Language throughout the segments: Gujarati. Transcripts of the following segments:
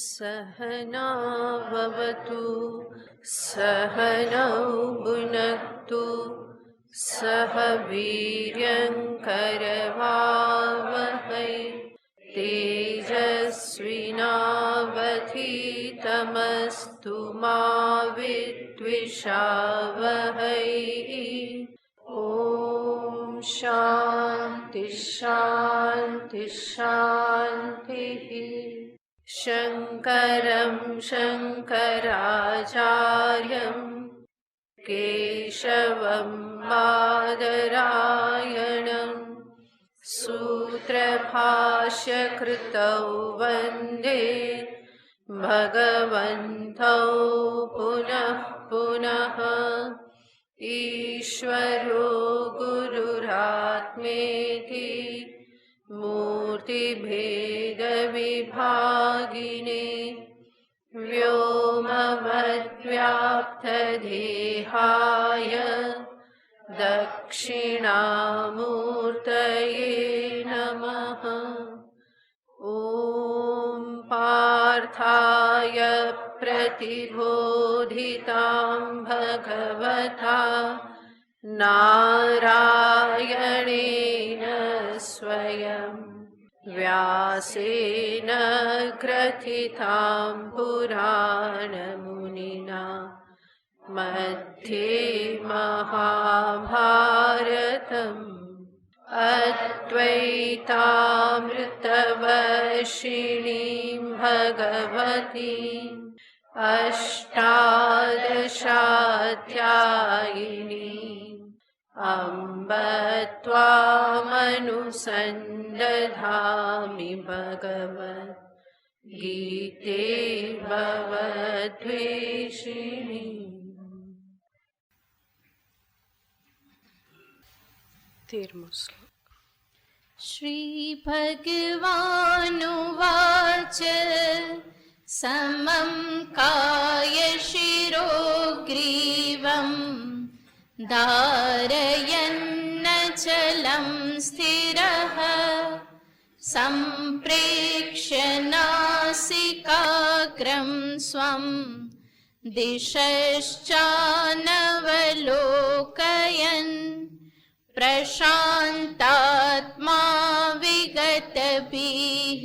सहना भवतु सहनौ भुनक्तु सह वीर्यङ्करवावहै तेजस्विनावधीतमस्तु मा विद्विषावहै। ॐ शान्ति शान्ति शान्तिः। शङ्करं शङ्कराचार्यं केशवं बादरायणं सूत्रभाष्यकृतौ वन्दे भगवन्तौ पुनः पुनः। ईश्वरो गुरुरात्मेति मूर्तिभेदविभागिने व्योमवद्व्याप्तदेहाय दक्षिणामूर्तये नमः। ॐ पार्थाय प्रतिबोधितां भगवता नारायणेन स्वयं व्यासेन ग्रथितां पुराणमुनिना मध्ये महाभारतम् अद्वैतामृतवर्षिणीं भगवतीम् अष्टादशाध्यायिनीम् अम्ब त्वामनुसन्दधामि भगवद्गीते भवद्वेषिणी। श्रीभगवानुवाच समं कायशिरो ग्रीवं धारयन्नचलं स्थिरः सम्प्रेक्ष्य नासिकाग्रं स्वं दिशश्चानवलोकयन् प्रशान्तात्मा विगतभिः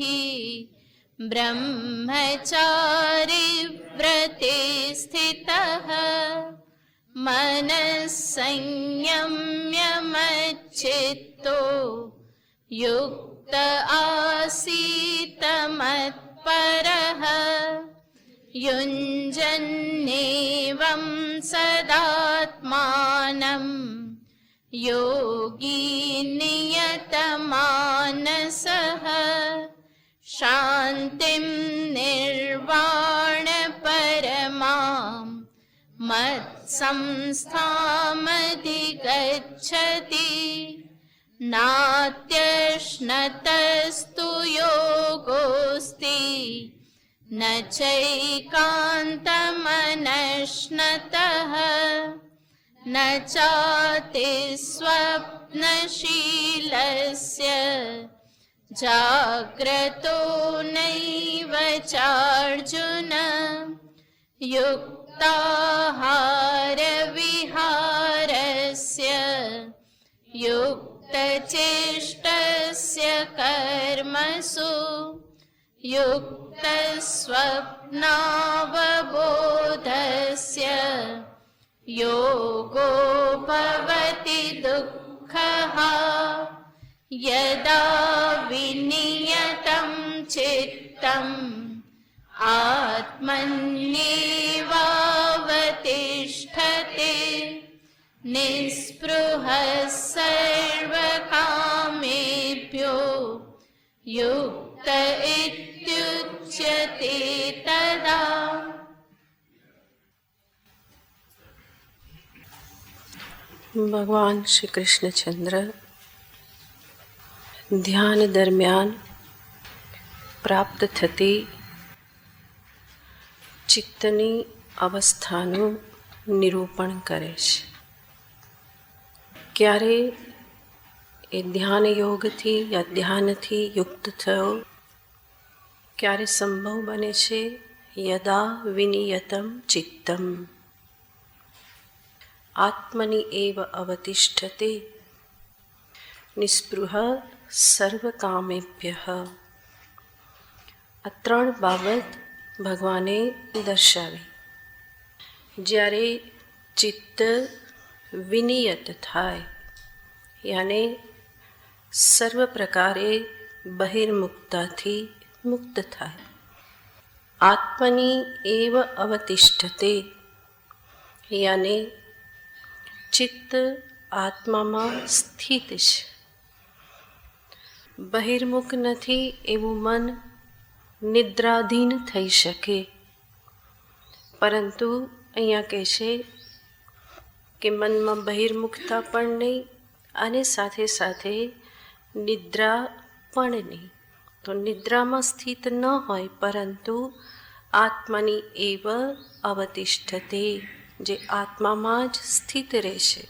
ब्रह्मचारिव्रते स्थितः मनः संयम्य मच्चित्तो युक्त आसीत् मत्परः युञ्जन्नेवं सदात्मानं योगी नियतमानसः शान्तिं निर्वाणपरमां मत्संस्थामधिगच्छति नात्यश्नतस्तु योगोऽस्ति न चैकान्तमनश्नतः न चाति स्वप्नशीलस्य जाग्रतो नैव चार्जुन युक्ताहारविहारस्य युक्तचेष्टस्य कर्मसु युक्तस्वप्नावबोधस्य योगो भवति दुःखः यदा विनियतं चित्तम् आत्मन्येवावतिष्ठते निःस्पृहः सर्वकामेभ्यो युक्त इत्युच्यते तदा। भगवान श्री कृष्णचंद्र ધ્યાન દરમિયાન પ્રાપ્ત થતી ચિત્તની અવસ્થાનું નિરૂપણ કરે છે. ક્યારે એ ધ્યાન યોગથી યા ધ્યાનથી યુક્ત થયો ક્યારે સંભવ બને છે? યદા વિનિયતમ ચિત્તમ આત્મનિ એવ અવતિષ્ઠતે નિસ્પૃહ સર્વકામેભ્યઃ. આ ત્રણ બાબત ભગવાને દર્શાવી. જ્યારે ચિત્ત વિનિયત થાય, યાને સર્વ પ્રકારે બહિર્મુક્તાથી મુક્ત થાય, આત્મની એવ અવતિષ્ઠતે, યાને ચિત્ત આત્મામાં સ્થિત છે. બહિર્મુખ નથી એવું મન નિદ્રાધીન થઈ શકે, પરંતુ અહીંયા કહે છે કે મનમાં બહિર્મુખતા પણ નહીં અને સાથે સાથે નિદ્રા પણ નહીં. તો નિદ્રામાં સ્થિત ન હોય, પરંતુ આત્મની એવ અવતિષ્ઠતે, જે આત્મામાં જ સ્થિત રહેશે.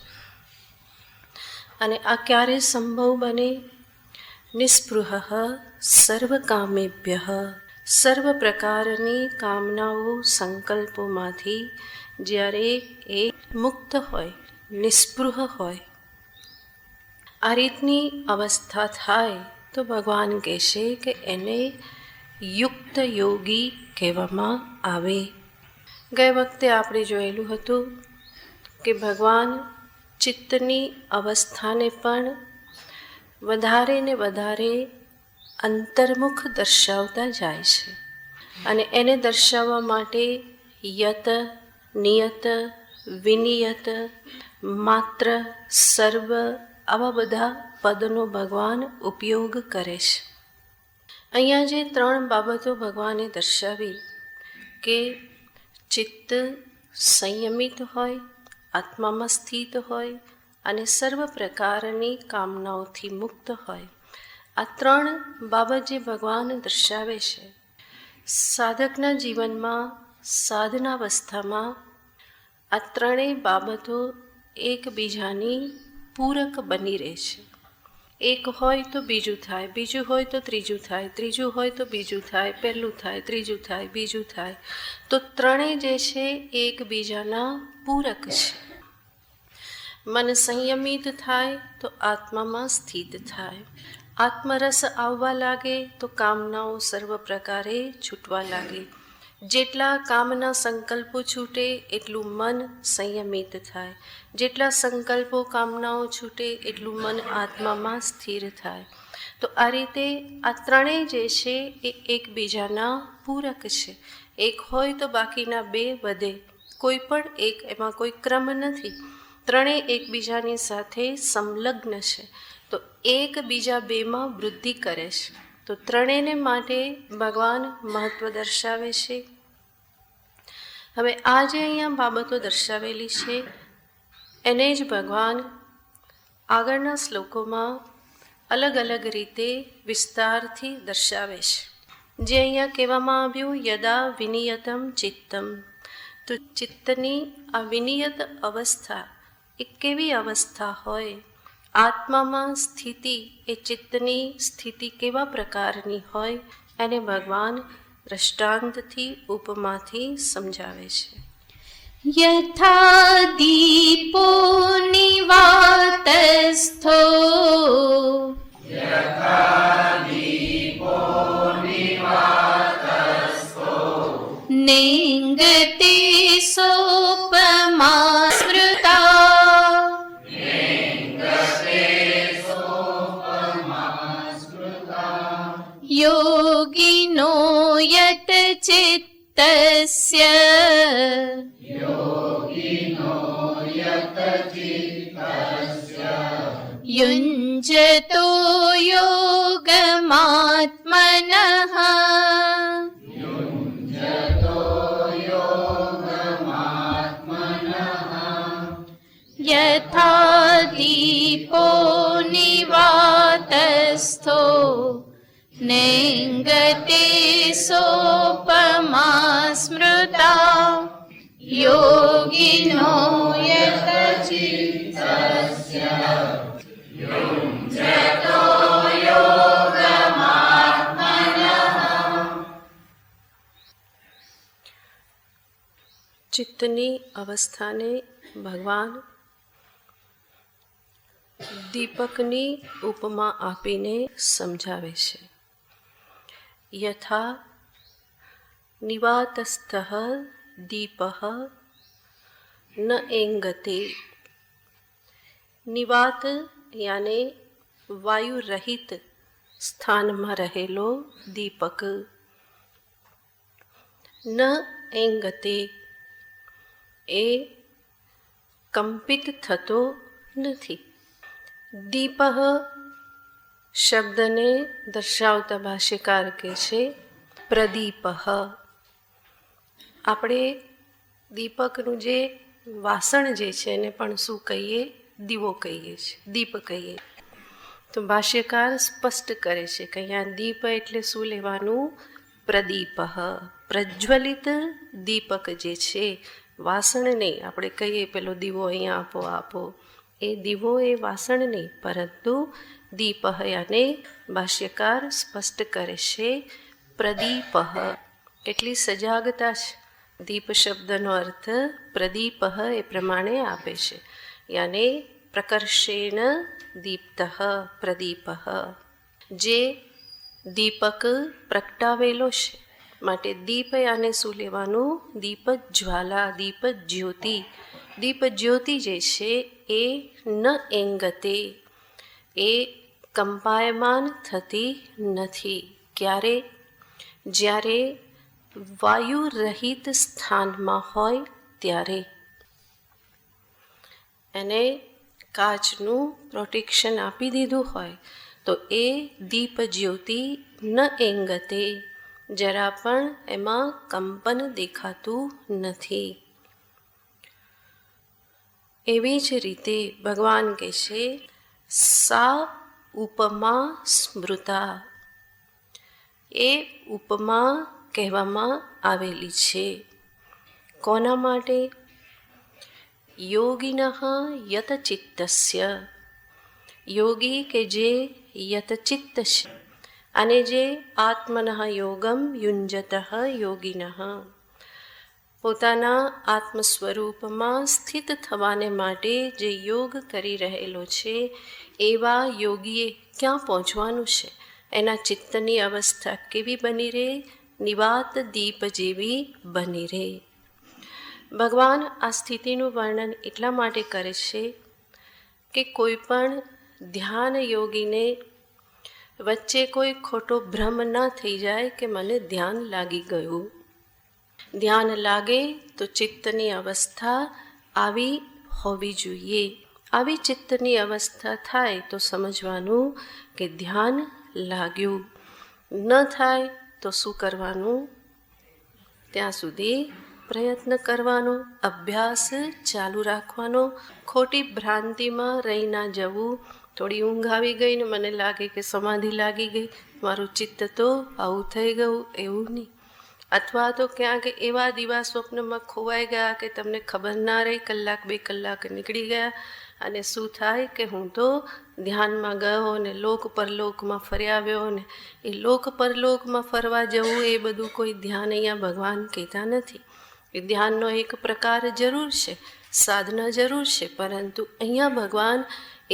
અને આ ક્યારે સંભવ બને? નિસ્પૃહ સર્વકામેભ્યઃ, સર્વ પ્રકારની કામનાઓ સંકલ્પોમાંથી જ્યારે એ મુક્ત હોય, નિસ્પૃહ હોય, આ રીતની અવસ્થા થાય તો ભગવાન કહેશે કે એને યુક્ત યોગી કહેવામાં આવે. ગઈ વખતે આપણે જોયેલું હતું કે ભગવાન ચિત્તની અવસ્થાને પણ વધારે ને વધારે અંતર્મુખ દર્શાવતા જાય છે. અને એને દર્શાવવા માટે યત, નિયત, વિનિયત, માત્ર, સર્વ આવા બધા પદનો ભગવાન ઉપયોગ કરે છે. અહીંયા જે ત્રણ બાબતો ભગવાને દર્શાવી કે ચિત્ત સંયમિત હોય, આત્મામાં સ્થિત હોય અને સર્વ પ્રકારની કામનાઓથી મુક્ત હોય, આ ત્રણ બાબત જે ભગવાન દર્શાવે છે, સાધકના જીવનમાં સાધનાવસ્થામાં આ ત્રણેય બાબતો એકબીજાની પૂરક બની રહે છે. એક હોય તો બીજું થાય, બીજું હોય તો ત્રીજું થાય, ત્રીજું હોય તો બીજું થાય, પહેલું થાય, ત્રીજું થાય, બીજું થાય. તો ત્રણેય જે છે એકબીજાના પૂરક છે. મન સંયમિત થાય તો આત્મામાં સ્થિત થાય, આત્મરસ આવવા લાગે તો કામનાઓ સર્વ પ્રકારે છૂટવા લાગે. જેટલા કામના સંકલ્પો છૂટે એટલું મન સંયમિત થાય, જેટલા સંકલ્પો કામનાઓ છૂટે એટલું મન આત્મામાં સ્થિર થાય. તો આ રીતે આ ત્રણેય જે છે એ એકબીજાના પૂરક છે. એક હોય તો બાકીના બે વધે, કોઈ પણ એક, એમાં કોઈ ક્રમ નથી. ત્રણેય એકબીજાની સાથે સંલગ્ન છે, તો એક બીજા બેમાં વૃદ્ધિ કરે છે. તો ત્રણેયને માટે ભગવાન મહત્વ દર્શાવે છે. હવે આ જે અહીંયા બાબતો દર્શાવેલી છે એને જ ભગવાન આગળના શ્લોકોમાં અલગ અલગ રીતે વિસ્તારથી દર્શાવે છે. જે અહીંયા કહેવામાં આવ્યું યદા વિનિયતમ ચિત્તમ, તો ચિત્તની આ વિનિયત અવસ્થા એ કેવી અવસ્થા હોય? આત્મામાં સ્થિતિ એ ચિત્તની સ્થિતિ કેવા પ્રકારની હોય એને ભગવાન દ્રષ્ટાંતથી ઉપમાથી સમજાવે છે. યથા દીપો નિવાતસ્થો નેંગતે સોપમા સ્મૃતા યોગિનો યત ચિત્તસ્ય યુञ्जतो योगमात्मनः यथा दीपो निवातस्थो नेङ्गते सोपमा स्मृता योगिनो यत चित्तस्य ચિત્તની અવસ્થાને ભગવાન દીપકની ઉપમા આપીને સમજાવે છે. યથા નિવાતસ્થ દીપ ન એંગતે. નિવાત યાને વાયુ રહિત સ્થાનમાં રહેલો દીપક ન એંગતે એ કંપિત થતો નથી. દીપ શબ્દને દર્શાવતા ભાષ્યકાર કહે છે પ્રદીપ. આપણે દીપકનું જે વાસણ જે છે એને પણ શું કહીએ? દીવો કહીએ છીએ, દીપ કહીએ. તો ભાષ્યકાર સ્પષ્ટ કરે છે કે અહીંયા દીપ એટલે શું લેવાનું? પ્રદીપ. પ્રજ્વલિત દીપક જે છે, વાસણ નહીં. આપણે કહીએ પેલો દીવો અહીંયા આપો આપો, એ દીવો એ વાસણ નહીં, પરંતુ દીપ યાને ભાષ્યકાર સ્પષ્ટ કરે છે પ્રદીપ. એટલી સજાગતા છે. દીપ શબ્દનો અર્થ પ્રદીપ એ પ્રમાણે આપે છે. યાને પ્રકર્ષેણ દીપ્ત પ્રદીપ. જે દીપક પ્રગટાવેલો છે, માટે દીપ યાને શું લેવાનું? દીપ જ્વાલા, દીપ જ્યોતિ. દીપ જ્યોતિ જે છે એ ન એંગતે, એ કંપાયમાન થતી નથી. ક્યારે? જ્યારે વાયુ રહિત સ્થાનમાં હોય ત્યારે. એને કાચનું પ્રોટેક્શન આપી દીધું હોય તો એ દીપ જ્યોતિ ન એંગતે, જરા પણ એમાં કંપન દેખાતું નથી. એવી જ રીતે ભગવાન કહે છે સા ઉપમા સ્મૃતા. એ ઉપમા કહેવામાં આવેલી છે. કોના માટે? યોગિનઃ યતચિત્તસ્ય. યોગી કે જે યતચિત્ત છે, અને જે આત્મનઃ યોગમ યુંજત યોગિનઃ, પોતાના આત્મ સ્વરૂપમાં સ્થિત થવાને માટે જે યોગ કરી રહેલો છે, એવા યોગીએ ક્યાં પહોંચવાનું છે? એના ચિત્તની અવસ્થા કેવી બની રહે? નિવાત દીપ જેવી બની રહે. ભગવાન આ સ્થિતિનું વર્ણન એટલા માટે કરે છે કે કોઈ પણ ધ્યાન યોગીને વચ્ચે કોઈ ખોટો ભ્રમ ન થઈ જાય કે મને ધ્યાન લાગી ગયું. ધ્યાન લાગે તો ચિત્તની અવસ્થા આવી હોવી જોઈએ. આવી ચિત્તની અવસ્થા થાય તો સમજવાનું કે ધ્યાન લાગ્યું. ન થાય તો શું કરવાનું? ત્યાં સુધી પ્રયત્ન કરવાનો, અભ્યાસ ચાલુ રાખવાનો. ખોટી ભ્રાંતિમાં રહી ના જવું. થોડી ઊંઘ આવી ગઈ ને મને લાગે કે સમાધિ લાગી ગઈ, મારું ચિત્ત તો આવું થઈ ગયું, એવું નહીં. અથવા તો ક્યાંક એવા દિવા સ્વપ્નમાં ખોવાઈ ગયા કે તમને ખબર ના રહી, કલાક બે કલાક નીકળી ગયા, અને શું થાય કે હું તો ધ્યાનમાં ગયો ને લોક પરલોકમાં ફરી આવ્યો ને એ લોક પરલોકમાં ફરવા જવું એ બધું કોઈ ધ્યાન અહીંયા ભગવાન કહેતા નથી. એ ધ્યાનનો એક પ્રકાર જરૂર છે, સાધના જરૂર છે, પરંતુ અહીંયા ભગવાન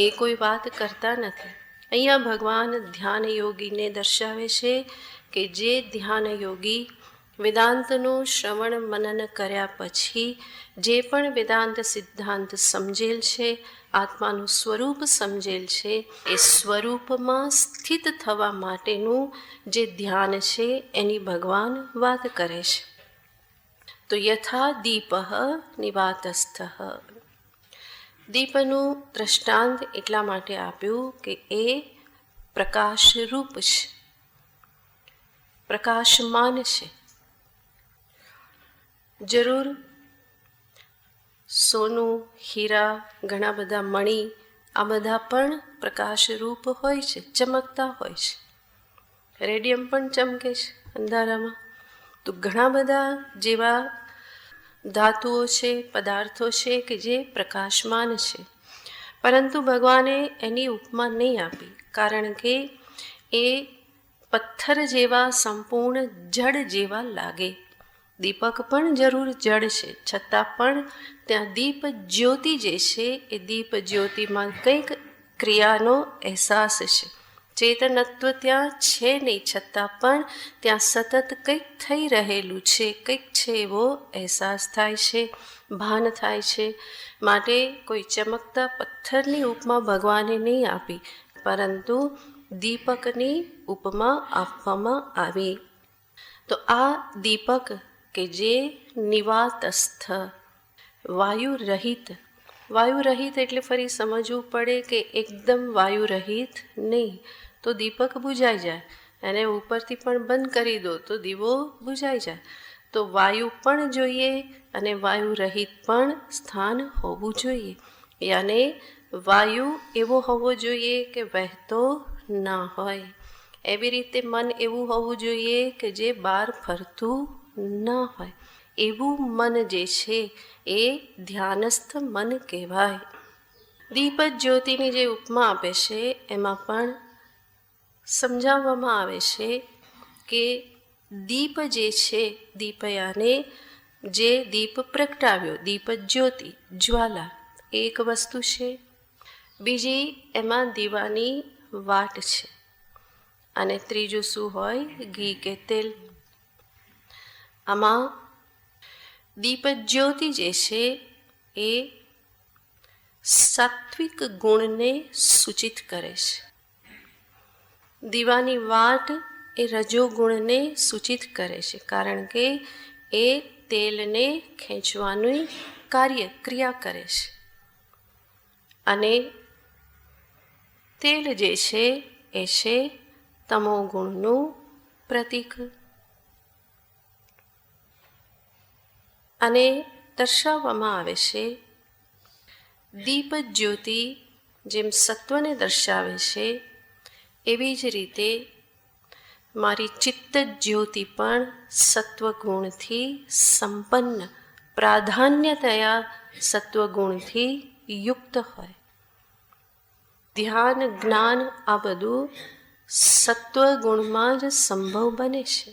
એ કોઈ વાત કરતા નથી. અહીંયા ભગવાન ધ્યાન યોગીને દર્શાવે છે કે જે ધ્યાન યોગી વેદાંતનું શ્રવણ મનન કર્યા પછી જે પણ વેદાંત સિદ્ધાંત સમજેલ છે, આત્માનું સ્વરૂપ સમજેલ છે, એ સ્વરૂપમાં સ્થિત થવા માટેનું જે ધ્યાન છે એની ભગવાન વાત કરે છે. તો યથા દીપ નિવાતસ્થ. દીપનું દ્રષ્ટાંત એટલા માટે આપ્યું કે એ પ્રકાશરૂપ છે, પ્રકાશમાન છે. જરૂર સોનું, હીરા, ઘણા બધા મણી, આ બધા પણ પ્રકાશરૂપ હોય છે, ચમકતા હોય છે. રેડિયમ પણ ચમકે છે અંધારામાં. તો ઘણા બધા જેવા ધાતુઓ છે, પદાર્થો છે કે જે પ્રકાશમાન છે, પરંતુ ભગવાને એની ઉપમા નહીં આપી, કારણ કે એ પથ્થર જેવા સંપૂર્ણ જડ જેવા લાગે. દીપક પણ જરૂર જળ છે, છતાં પણ ત્યાં દીપ જ્યોતિ જે છે એ દીપ જ્યોતિમાં કંઈક ક્રિયાનો અહેસાસ છે. ચેતનત્વ ત્યાં છે નહીં, છતાં પણ ત્યાં સતત કંઈક થઈ રહેલું છે, કંઈક છે એવો અહેસાસ થાય છે, ભાન થાય છે. માટે કોઈ ચમકતા પથ્થરની ઉપમા ભગવાને નહીં આપી, પરંતુ દીપકની ઉપમા આપવામાં આવી. તો આ દીપક કે જે નિવાતસ્થ, વાયુ રહિત, વાયુ રહિત એટલે ફરી સમજવું પડે કે એકદમ વાયુ રહિત નહીં, તો દીપક બુઝાઈ જાય. અને ઉપરથી પણ બંધ કરી દો તો દીવો બુઝાઈ જાય. તો વાયુ પણ જોઈએ અને વાયુ રહિત પણ સ્થાન હોવું જોઈએ. યાને વાયુ એવો હોવો જોઈએ કે વહેતો ના હોય. એવી રીતે મન એવું હોવું જોઈએ કે જે બહાર ફરતું ના હોય. એવું મન જે છે એ ધ્યાનસ્થ મન કહેવાય. દીપ જ્યોતિની જે ઉપમા આપે છે એમાં પણ સમજાવવામાં આવે છે કે દીપ જે છે, દીપયાને જે દીપ પ્રગટાવ્યો, દીપ જ્યોતિ, જ્વાલા એક વસ્તુ છે. બીજી એમાં દીવાની વાટ છે. અને ત્રીજું શું હોય? ઘી કે તેલ. આમાં દીપ જ્યોતિ જે છે એ સાત્વિક ગુણને સૂચિત કરે છે. દીવાની વાટ એ રજોગુણને સૂચિત કરે છે, કારણ કે એ તેલને ખેંચવાનું ક્રિયા કરે છે. અને તેલ જે છે એ છે તમોગુણનું પ્રતીક. અને દર્શાવવામાં આવે છે દીપ જ્યોતિ જેમ સત્વને દર્શાવે છે, એવી જ રીતે મારી ચિત્ત જ્યોતિ પણ સત્વગુણથી સંપન્ન, પ્રાધાન્યતયા સત્વગુણથી યુક્ત હોય. ધ્યાન, જ્ઞાન આ બધું સત્વગુણમાં જ સંભવ બને છે.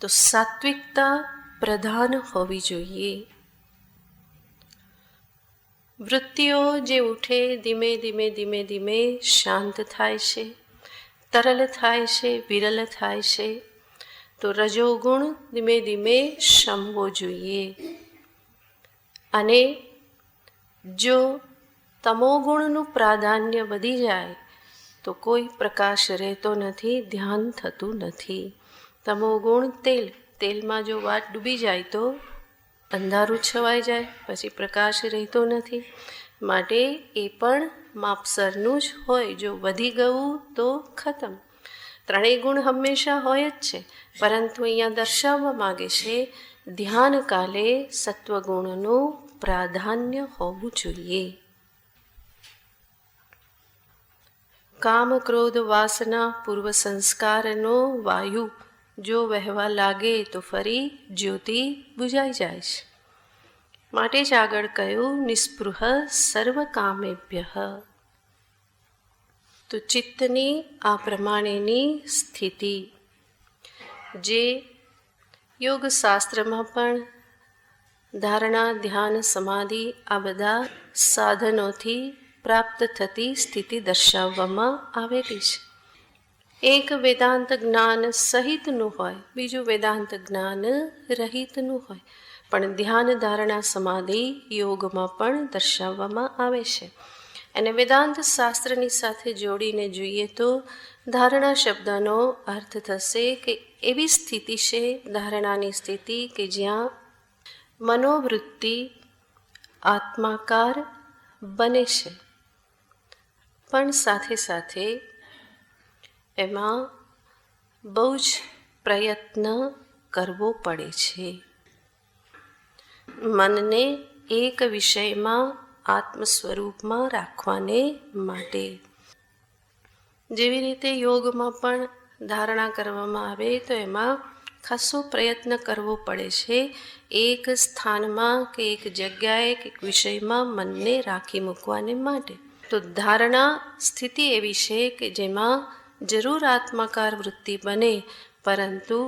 તો સાત્વિકતા પ્રધાન હોવી જોઈએ. વૃત્તિઓ જે ઉઠે ધીમે ધીમે ધીમે ધીમે શાંત થાય છે, તરલ થાય છે, વિરલ થાય છે. તો રજોગુણ ધીમે ધીમે શમવો જોઈએ. અને જો તમોગુણનું પ્રાધાન્ય વધી જાય તો કોઈ પ્રકાશ રહેતો નથી, ધ્યાન થતું નથી. તમોગુણ તેલ, તેલમાં જો વાત ડૂબી જાય તો અંધારું છવાઈ જાય, પછી પ્રકાશ રહેતો નથી. માટે એ પણ માપસરનું જ હોય. જો વધી ગયું તો ખતમ. ત્રણેય ગુણ હંમેશા હોય જ છે, પરંતુ અહીંયા દર્શાવવા માગે છે ધ્યાન કાલે સત્વગુણનું પ્રાધાન્ય હોવું જોઈએ. કામ, ક્રોધ, વાસના, પૂર્વ સંસ્કારનો વાયુ જો વહેવા લાગે તો ફરી જ્યોતિ બુઝાઈ જાય છે. માટે જ આગળ કહ્યું નિસ્પૃહ સર્વ કામેભ્ય. તો ચિત્તની આ પ્રમાણેની સ્થિતિ જે યોગશાસ્ત્રમાં પણ ધારણા, ધ્યાન, સમાધિ આ બધા સાધનોથી પ્રાપ્ત થતી સ્થિતિ દર્શાવવામાં આવેલી છે. એક વેદાંત જ્ઞાન સહિતનું હોય, બીજું વેદાંત જ્ઞાન રહિતનું હોય, પણ ધ્યાન, ધારણા, સમાધિ યોગમાં પણ દર્શાવવામાં આવે છે. અને વેદાંત શાસ્ત્રની સાથે જોડીને જોઈએ તો ધારણા શબ્દનો અર્થ થશે કે એવી સ્થિતિ છે, ધારણાની સ્થિતિ કે જ્યાં મનોવૃત્તિ આત્માકાર બને છે, પણ સાથે સાથે એમાં બહુ જ પ્રયત્ન કરવો પડે છે. મનને એક વિષયમાં આત્મ સ્વરૂપમાં રાખવાને માટે. જેવી રીતે યોગમાં પણ ધારણા કરવામાં આવે તો એમાં ખાસો પ્રયત્ન કરવો પડે છે એક સ્થાનમાં કે એક જગ્યાએ કે એક વિષયમાં મનને રાખી મૂકવાને માટે. તો ધારણા સ્થિતિ એવી છે કે જેમાં જરૂર આત્માકાર વૃત્તિ બને, પરંતુ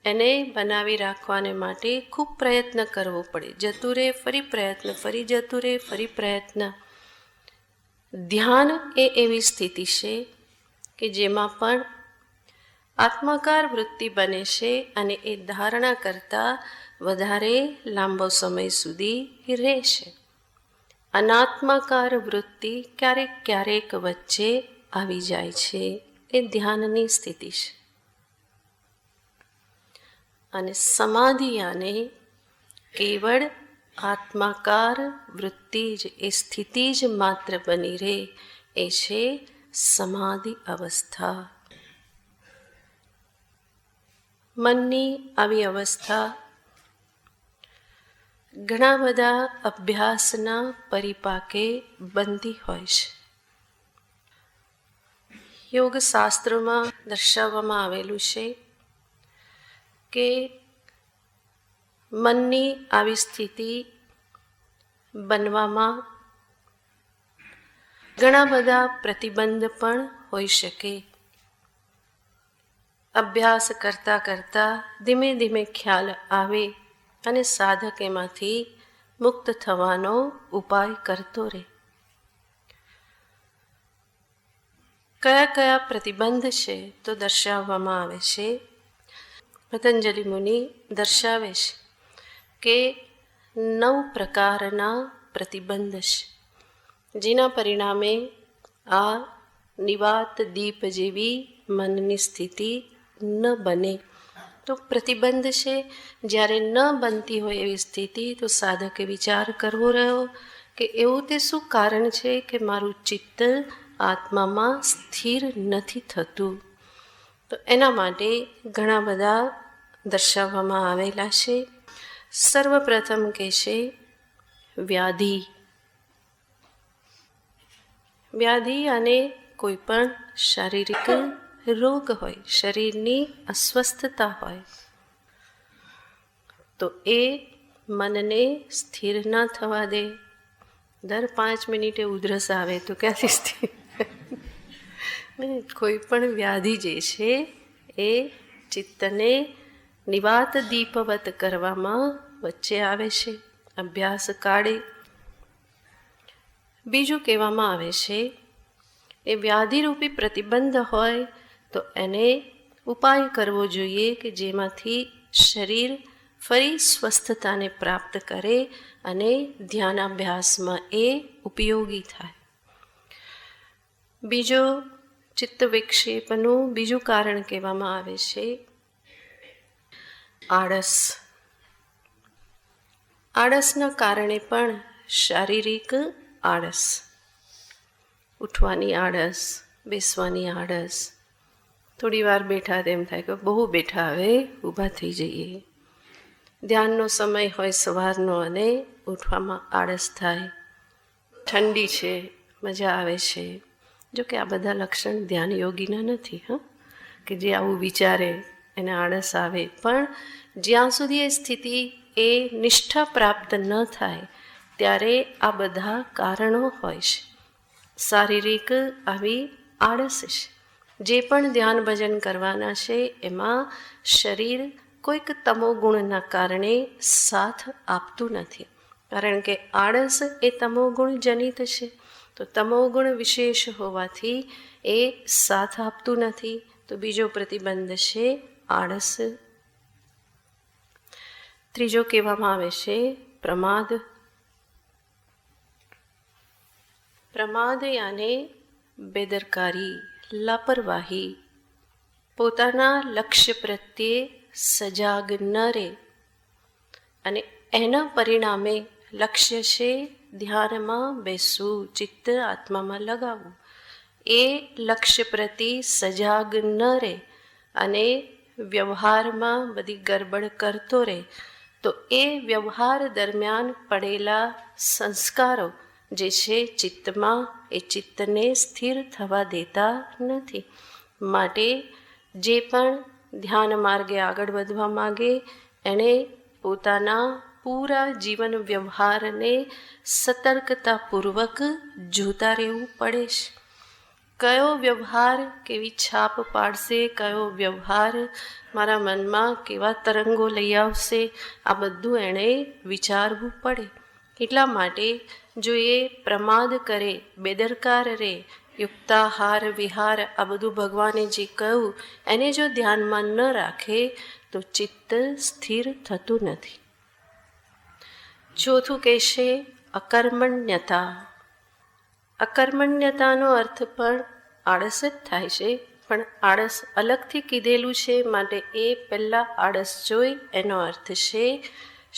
એને બનાવી રાખવાને માટે ખૂબ પ્રયત્ન કરવો પડે. જતું રહે, ફરી પ્રયત્ન, ફરી જતું રહે, ફરી પ્રયત્ન. ધ્યાન એ એવી સ્થિતિ છે કે જેમાં પણ આત્માકાર વૃત્તિ બને છે અને એ ધારણા કરતાં વધારે લાંબો સમય સુધી રહેશે. અનાત્માકાર વૃત્તિ ક્યારેક ક્યારેક વચ્ચે આવી જાય છે. એ ધ્યાનની સ્થિતિ છે. અને સમાધિ આને કેવળ આત્માકાર વૃત્તિ જ, એ સ્થિતિ જ માત્ર બની રહે, એ છે સમાધિ અવસ્થા. મનની આવી અવસ્થા ઘણા બધા અભ્યાસના પરિપાકે બનતી હોય છે. યોગશાસ્ત્રોમાં દર્શાવવામાં આવેલું છે કે મનની આવી સ્થિતિ બનવામાં ઘણા બધા પ્રતિબંધ પણ હોઈ શકે. અભ્યાસ કરતાં કરતાં ધીમે ધીમે ખ્યાલ આવે અને સાધક એમાંથી મુક્ત થવાનો ઉપાય કરતો રહે. કયા કયા પ્રતિબંધ છે તો દર્શાવવામાં આવે છે. પતંજલિ મુનિ દર્શાવે છે કે 9 પ્રકારના પ્રતિબંધ છે, જેના પરિણામે આ નિવાત દીપ જેવી મનની સ્થિતિ ન બને. તો પ્રતિબંધ છે, જ્યારે ન બનતી હોય એવી સ્થિતિ, તો સાધકે વિચાર કરવો રહ્યો કે એવું તે શું કારણ છે કે મારું ચિત્ત આત્મામાં સ્થિર નથી થતું. તો એના માટે ઘણા બધા દર્શાવવામાં આવેલા છે. સર્વપ્રથમ કે છે વ્યાધિ. વ્યાધિ અને કોઈ પણ શારીરિક રોગ હોય, શરીરની અસ્વસ્થતા હોય, તો એ મનને સ્થિર ન થવા દે. દર 5 મિનિટે ઉધરસ આવે તો ક્યાંથી સ્થિર? કોઈ પણ વ્યાધિ જે છે એ ચિત્તને નિવાત દીપવત કરવામાં વચ્ચે આવે છે, અભ્યાસ કાળે. બીજું કહેવામાં આવે છે એ વ્યાધિરૂપી પ્રતિબંધ હોય તો એને ઉપાય કરવો જોઈએ કે જેમાંથી શરીર ફરી સ્વસ્થતાને પ્રાપ્ત કરે અને ધ્યાનાભ્યાસમાં એ ઉપયોગી થાય. બીજો ચિત્ત વિક્ષેપનું બીજું કારણ કહેવામાં આવે છે આળસ. આળસના કારણે પણ શારીરિક આળસ, ઉઠવાની આળસ, બેસવાની આળસ, થોડી વાર બેઠા તેમ થાય કે બહુ બેઠા, હવે ઊભા થઈ જઈએ. ધ્યાનનો સમય હોય સવારનો અને ઉઠવામાં આળસ થાય. ઠંડી છે, મજા આવે છે. જો કે આ બધા લક્ષણ ધ્યાન યોગીના નથી, કે જે આવું વિચારે એને આળસ આવે. પણ જ્યાં સુધી એ સ્થિતિ, એ નિષ્ઠા પ્રાપ્ત ન થાય ત્યારે આ બધા કારણો હોય છે. શારીરિક આવી આળસ છે. જે પણ ધ્યાન ભજન કરવાના છે એમાં શરીર કોઈક તમોગુણના કારણે સાથ આપતું નથી. કારણ કે આળસ એ તમોગુણ જનિત છે. તો તમોગુણ વિશેષ હોવાથી એ સાથ આપતું નથી. તો બીજો પ્રતિબંધ છે આળસ. ત્રીજો કહેવામાં આવે છે પ્રમાદ. પ્રમાદ યાને બેદરકારી, લાપરવાહી. પોતાના લક્ષ્ય પ્રત્યે સજાગ ન રહે અને એના પરિણામે લક્ષ્ય છે ધ્યાનમાં બેસવું, ચિત્ત આત્મામાં લગાવવું. એ લક્ષ્ય પ્રતિ સજાગ ન રહે અને વ્યવહારમાં બધી ગરબડ કરતો રહે, તો એ વ્યવહાર દરમિયાન પડેલા સંસ્કારો જે છે ચિત્તમાં, એ ચિત્તને સ્થિર થવા દેતા નથી. માટે જે પણ ધ્યાન માર્ગે આગળ વધવા માગે એણે પોતાના પૂરા જીવન વ્યવહારને સતર્કતાપૂર્વક જોતા રહેવું પડે છે. કયો વ્યવહાર કેવી છાપ પાડશે, કયો વ્યવહાર મારા મનમાં કેવા તરંગો લઈ આવશે, આ બધું એણે વિચારવું પડે. એટલા માટે જો એ પ્રમાદ કરે, બેદરકાર રહે, યુક્તાહાર વિહાર આ બધું ભગવાને જે કહ્યું એને જો ધ્યાનમાં ન રાખે તો ચિત્ત સ્થિર થતું નથી. ચોથું કહેશે અકર્મણ્યતા. અકર્મણ્યતાનો અર્થ પણ આળસ જ થાય છે, પણ આળસ અલગથી કીધેલું છે, માટે એ પહેલાં આળસ જોઈ એનો અર્થ છે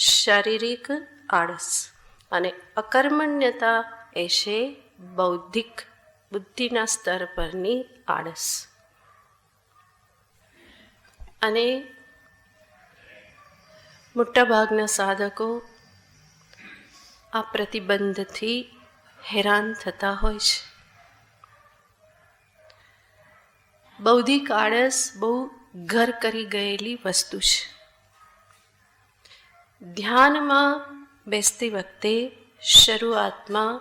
શારીરિક આળસ, અને અકર્મણ્યતા એ છે બૌદ્ધિક બુદ્ધિના સ્તર પરની આળસ. અને મોટાભાગના સાધકો આ પ્રતિબંધથી હેરાન થતા હોય છે. બૌદ્ધિક આળસ બહુ ઘર કરી ગયેલી વસ્તુ છે. ધ્યાનમાં બેસતી વખતે શરૂઆતમાં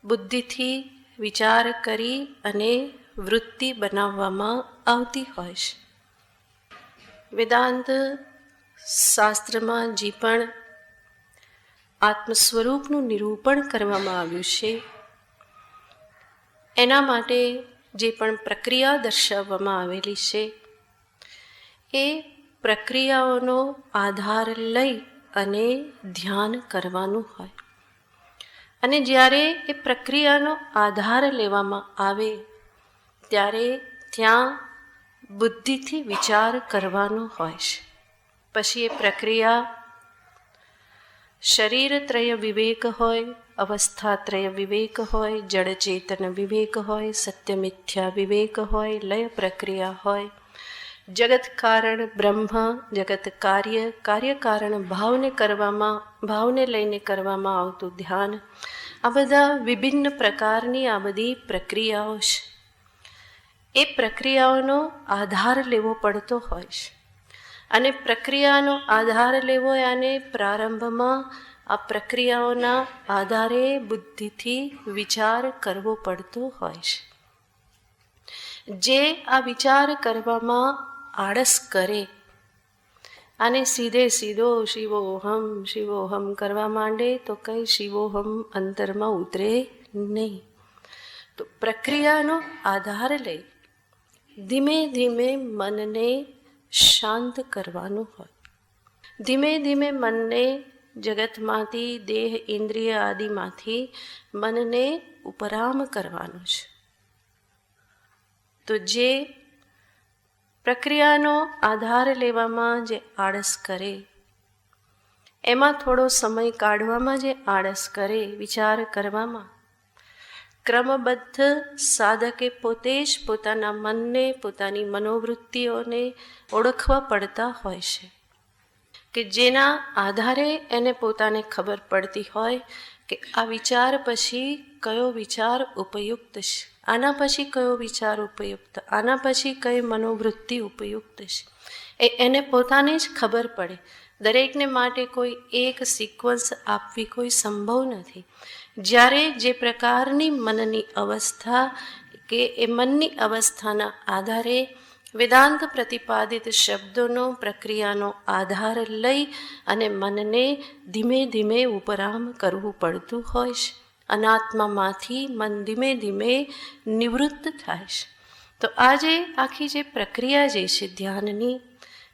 બુદ્ધિથી વિચાર કરી અને વૃત્તિ બનાવવામાં આવતી હોય છે. વેદાંત શાસ્ત્રમાં જે પણ આત્મ સ્વરૂપનું નિરૂપણ કરવામાં આવ્યું છે એના માટે જે પણ પ્રક્રિયા દર્શાવવામાં આવેલી છે એ પ્રક્રિયાઓનો આધાર લઈ અને ધ્યાન કરવાનું હોય. અને જ્યારે એ પ્રક્રિયાનો આધાર લેવામાં આવે ત્યારે ત્યાં બુદ્ધિથી વિચાર કરવાનો હોય છે. પછી એ પ્રક્રિયા શરીરત્રય વિવેક હોય, અવસ્થાત્રય વિવેક હોય, જડ ચેતન વિવેક હોય, સત્ય મિથ્યા વિવેક હોય, લય પ્રક્રિયા હોય, જગત કારણ બ્રહ્મ, જગત કાર્ય, કાર્યકારણ ભાવને લઈને કરવામાં આવતું ધ્યાન, આ બધા વિભિન્ન પ્રકારની આ બધી પ્રક્રિયાઓ છે. એ પ્રક્રિયાઓનો આધાર લેવો પડતો હોય છે. અને પ્રક્રિયાનો આધાર લેવો અને પ્રારંભમાં આ પ્રક્રિયાઓના આધારે બુદ્ધિથી વિચાર કરવો પડતો હોય છે. જે આ વિચાર કરવામાં આળસ કરે અને સીધો શિવોહમ કરવા માંડે તો કંઈ શિવોહમ અંતરમાં ઉતરે નહીં. તો પ્રક્રિયાનો આધાર લઈ ધીમે ધીમે મનને શાંત કરવાનું હોય. ધીમે ધીમે મનને જગતમાંથી, દેહ ઇન્દ્રિય આદિમાંથી મનને ઉપરામ કરવાનું છે. તો જે પ્રક્રિયાનો આધાર લેવામાં જે આળસ કરે, એમાં થોડો સમય કાઢવામાં જે આળસ કરે, વિચાર કરવામાં, ક્રમબદ્ધ સાધકે પોતે જ પોતાના મનને, પોતાની મનોવૃત્તિઓને ઓળખવા પડતા હોય છે કે જેના આધારે એને પોતાને ખબર પડતી હોય કે આ વિચાર પછી કયો વિચાર ઉપયુક્ત છે, આના પછી કયો વિચાર ઉપયુક્ત, આના પછી કઈ મનોવૃત્તિ ઉપયુક્ત છે. એને પોતાને જ ખબર પડે. દરેકને માટે કોઈ એક સિક્વન્સ આપવી કોઈ સંભવ નથી. જ્યારે જે પ્રકારની મનની અવસ્થા કે એ મનની અવસ્થાના આધારે વેદાંત પ્રતિપાદિત શબ્દોનો, પ્રક્રિયાનો આધાર લઈ અને મનને ધીમે ધીમે ઉપરામ કરવું પડતું હોય છે. અનાત્મામાંથી મન ધીમે ધીમે નિવૃત્ત થાય છે. તો આજે આખી જે પ્રક્રિયા જે છે ધ્યાનની,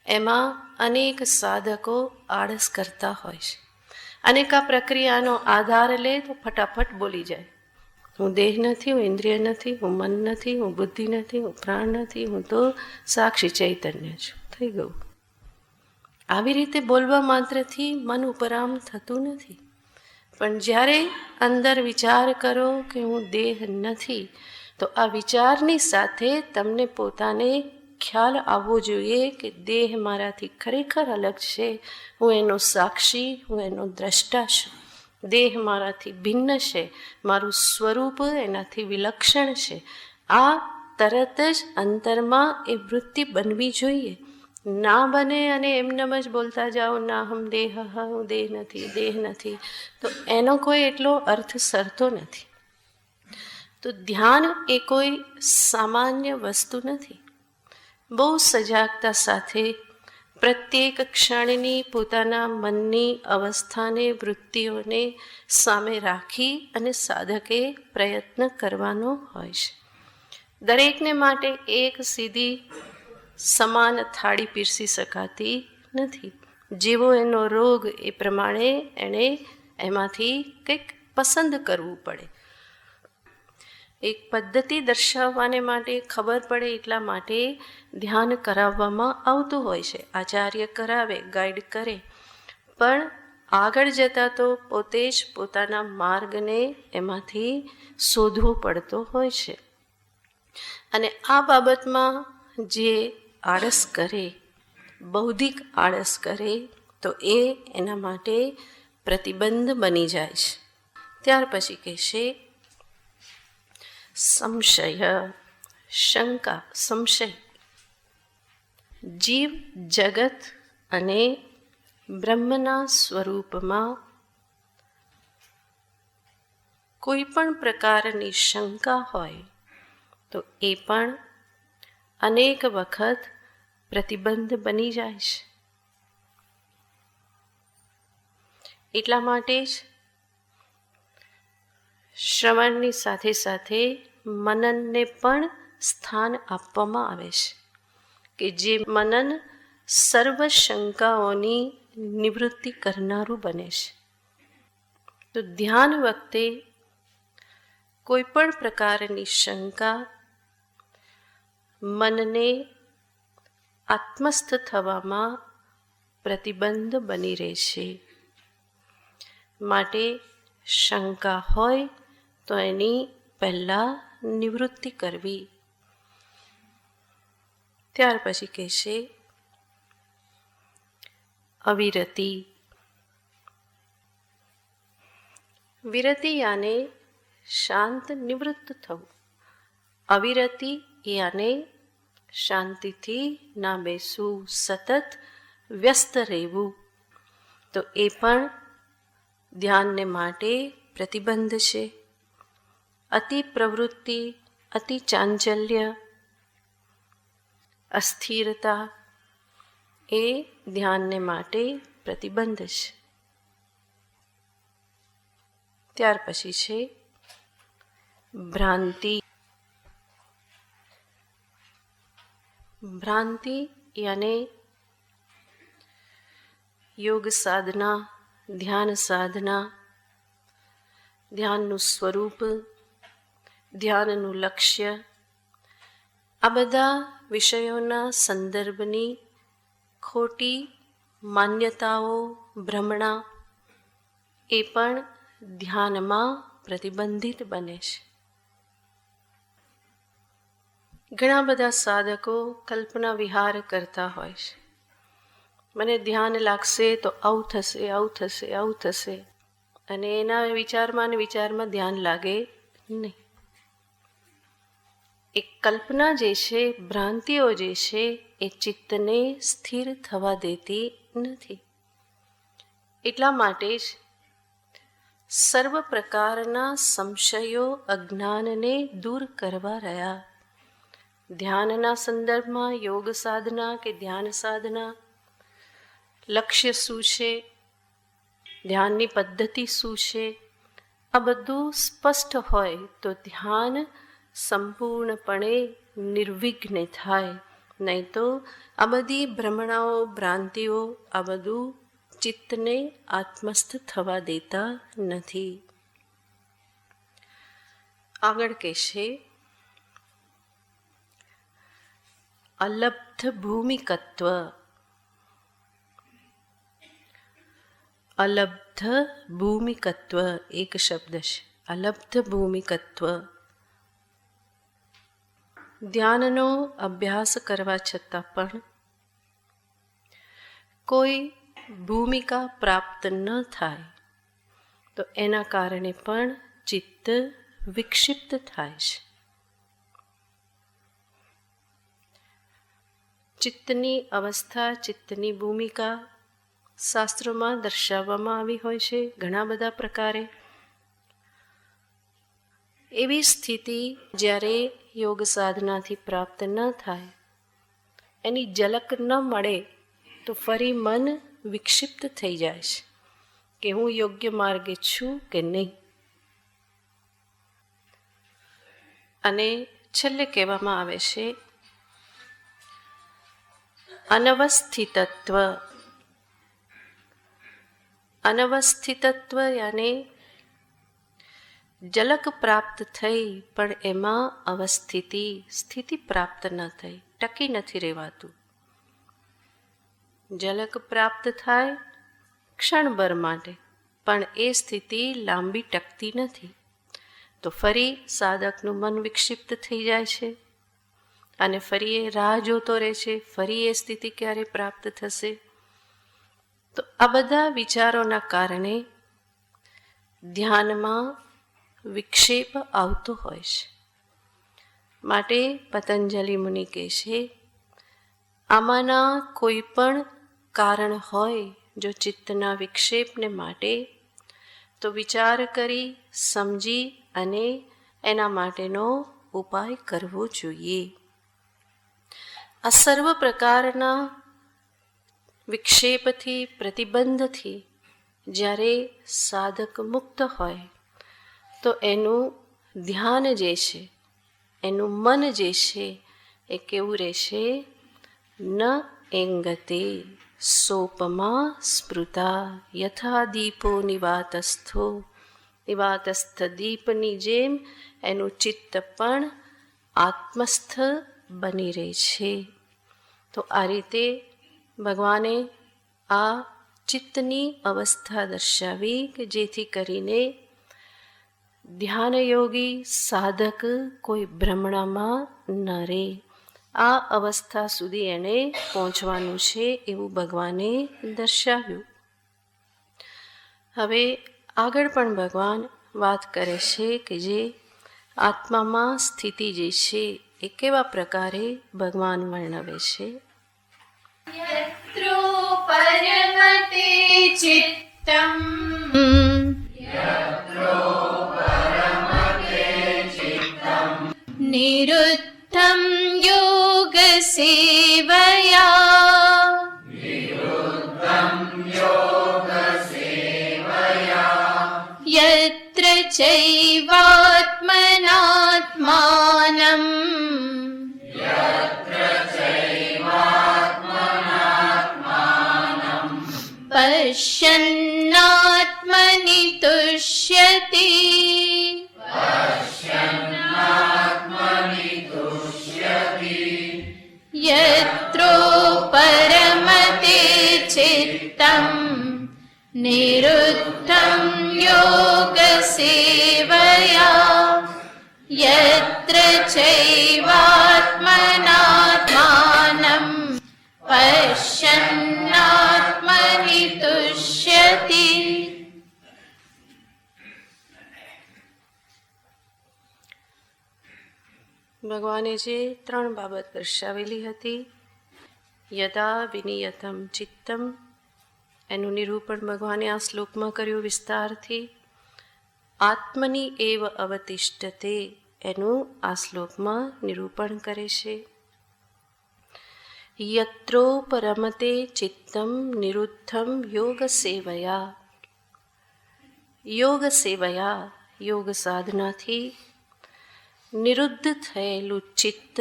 એમાં અનેક સાધકો આળસ કરતા હોય છે. અનેક આ પ્રક્રિયાનો આધાર લે તો ફટાફટ બોલી જાય, હું દેહ નથી, હું ઇન્દ્રિય નથી, હું મન નથી, હું બુદ્ધિ નથી, હું પ્રાણ નથી, હું તો સાક્ષી ચૈતન્ય છું, થઈ ગયું. આવી રીતે બોલવા માત્રથી મન ઉપરામ થતું નથી. પણ જ્યારે અંદર વિચાર કરો કે હું દેહ નથી, તો આ વિચારની સાથે તમને પોતાને ખ્યાલ આવવો જોઈએ કે દેહ મારાથી ખરેખર અલગ છે, હું એનો સાક્ષી, હું એનો દ્રષ્ટા છું. દેહ મારાથી ભિન્ન છે, મારું સ્વરૂપ એનાથી વિલક્ષણ છે. આ તરત જ અંતરમાં એ વૃત્તિ બનવી જોઈએ. ના બને અને એમનેમ જ બોલતા જાઓ, ના હમ દેહ, હું દેહ નથી, દેહ નથી, તો એનો કોઈ એટલો અર્થ સરતો નથી. તો ધ્યાન એ કોઈ સામાન્ય વસ્તુ નથી. બહુ સજાગતા સાથે પ્રત્યેક ક્ષણની પોતાના મનની અવસ્થાને, વૃત્તિઓને સામે રાખી અને સાધકે પ્રયત્ન કરવાનો હોય છે. દરેકને માટે એક સીધી સમાન થાળી પીરસી શકાતી નથી. જેવો એનો રોગ એ પ્રમાણે એણે એમાંથી કંઈક પસંદ કરવું પડે. એક પદ્ધતિ દર્શાવવાને માટે, ખબર પડે એટલા માટે ધ્યાન કરાવવામાં આવતું હોય છે. આચાર્ય કરાવે, ગાઈડ કરે, પણ આગળ જતાં તો પોતે જ પોતાના માર્ગને એમાંથી શોધવો પડતો હોય છે. અને આ બાબતમાં જે આળસ કરે, બૌદ્ધિક આળસ કરે, તો એ એના માટે પ્રતિબંધ બની જાય છે. ત્યાર પછી કહેશે સંશય, શંકા, સંશય. જીવ જગત અને બ્રહ્મના સ્વરૂપમાં કોઈ પણ પ્રકારની શંકા હોય તો એ પણ અનેક વખત પ્રતિબંધ બની જાય છે. એટલા માટે જ શ્રવણની સાથે સાથે મનનને પણ સ્થાન આપવામાં આવે છે, કે જે મનન સર્વ શંકાઓની નિવૃત્તિ કરનારું બને છે. તો ધ્યાન વખતે કોઈ પણ પ્રકારની શંકા મનને આત્મસ્થ થવામાં પ્રતિબંધ બની રહે છે. માટે શંકા હોય તો એની પહેલાં નિવૃત્તિ કરવી. ત્યાર પછી કહેશે અવિરતિ. વિરતિ યાને શાંત નિવૃત્ત થવું. અવિરતિ યાને શાંતિથી ના બેસવું, સતત વ્યસ્ત રહેવું. તો એ પણ ધ્યાનને માટે પ્રતિબંધ છે. અતિ પ્રવૃત્તિ, અતિ ચાંચલ્ય, અસ્થિરતા એ ધ્યાનને માટે પ્રતિબંધ છે. ત્યાર પછી છે ભ્રાંતિ. ભ્રાંતિ યાને યોગ સાધના, ધ્યાન સાધના, ધ્યાનનું સ્વરૂપ, ધ્યાનનું લક્ષ્ય, આ બધા વિષયોના સંદર્ભની ખોટી માન્યતાઓ, ભ્રમણા એ પણ ધ્યાનમાં પ્રતિબંધિત બને છે. ઘણા બધા સાધકો કલ્પના વિહાર કરતા હોય છે. મને ધ્યાન લાગશે તો આવું થશે, આવું થશે, આવું થશે, અને એના વિચારમાં ને વિચારમાં ધ્યાન લાગે નહીં. એક કલ્પના જે છે, ભ્રાંતિઓ જે છે, એ ચિત્તને સ્થિર થવા દેતી નથી. એટલા માટે જ સર્વ પ્રકારના સંશયો, અજ્ઞાનને દૂર કરવા રહ્યા. ધ્યાનના સંદર્ભમાં યોગ સાધના કે ધ્યાન સાધના, લક્ષ્ય શું છે, ધ્યાનની પદ્ધતિ શું છે, આ બધું સ્પષ્ટ હોય તો ધ્યાન સંપૂર્ણપણે નિર્વિઘ્ન થાય. નહીં તો આ બધી ભ્રમણાઓ, ભ્રાંતિઓ, આ બધું ચિત્તને આત્મસ્થ થવા દેતા નથી. આગળ કહેશે અલબ્ધ ભૂમિકત્વ. અલબ્ધ ભૂમિકત્વ એક શબ્દ છે. અલબ્ધ ભૂમિકત્વ. ધ્યાનનો અભ્યાસ કરવા છતાં પણ કોઈ ભૂમિકા પ્રાપ્ત ન થાય તો એના કારણે પણ ચિત્ત વિક્ષિપ્ત થાય છે. ચિત્તની અવસ્થા, ચિત્તની ભૂમિકા શાસ્ત્રોમાં દર્શાવવામાં આવી હોય છે ઘણા બધા પ્રકારે. એવી સ્થિતિ જ્યારે યોગ સાધનાથી પ્રાપ્ત ન થાય, એની ઝલક ન મળે તો ફરી મન વિક્ષિપ્ત થઈ જાય છે કે હું યોગ્ય માર્ગે છું કે નહીં. અને છેલ્લે કહેવામાં આવે છે અનવસ્થિતત્વ. અનવસ્થિતત્વ યાને ઝલક પ્રાપ્ત થઈ પણ એમાં અવસ્થિતિ, સ્થિતિ પ્રાપ્ત ન થઈ, ટકી નથી રહેવાતું. ઝલક પ્રાપ્ત થાય ક્ષણભર માટે, પણ એ સ્થિતિ લાંબી ટકતી નથી. તો ફરી સાધકનું મન વિક્ષિપ્ત થઈ જાય છે અને ફરી એ રાહ જોતો રહે છે, ફરી એ સ્થિતિ ક્યારે પ્રાપ્ત થશે. તો આ બધા વિચારોના કારણે ધ્યાનમાં વિક્ષેપ આવતો હોય છે. માટે પતંજલિ મુનિ કહે છે આમાંના કોઈ પણ કારણ હોય જો ચિત્તના વિક્ષેપને માટે, તો વિચાર કરી સમજી અને એના માટેનો ઉપાય કરવો જોઈએ. આ સર્વ પ્રકારના વિક્ષેપથી, પ્રતિબંધથી જ્યારે સાધક મુક્ત હોય તો એનું ધ્યાન જે છે, એનું મન જે છે એ કેવું રહેશે? ન એંગતે સોપમા સ્મૃતા યથા દીપો નિવાતસ્થો. નિવાતસ્થ દીપની જેમ એનું ચિત્ત પણ આત્મસ્થ બની રહે છે. તો આ રીતે ભગવાને આ ચિત્તની અવસ્થા દર્શાવી કે જેથી કરીને ધ્યાનયોગી સાધક કોઈ ભ્રમણામાં ન રહે. આ અવસ્થા સુધી એને પહોંચવાનું છે એવું ભગવાને દર્શાવ્યું. હવે આગળ પણ ભગવાન વાત કરે છે કે જે આત્મામાં સ્થિતિ જે છે એ કેવા પ્રકારે ભગવાન વર્ણવે છે. યત્રો પરમતે ચિત્તમ નિરુદ્ધમ યોગ સેવયા યત્ર ચૈવાત્મનાત્માનમ પશ્યન્નાત્મનિ તુષ્યતિ યત્રો પરમતે ચિત્તમ નિરુદ્ધમ યોગ સેવયા યત્ર ચૈવાત્મનાત્માનમ પશ્યન્નાત્મનિ તુષ્યતિ. ભગવાને જે ત્રણ બાબત દર્શાવેલી હતી, યદા વિનિયતમ ચિત્તમ, એનું નિરૂપણ ભગવાને આ શ્લોકમાં કર્યું વિસ્તારથી. આત્મની એવ અવતિષ્ઠતે, એનું આ શ્લોકમાં નિરૂપણ કરે છે. યત્રો પરમતે ચિત્તમ નિરુદ્ધમ યોગ સેવયા. યોગ સેવયા, યોગ સાધનાથી નિરુદ્ધ થયેલું ચિત્ત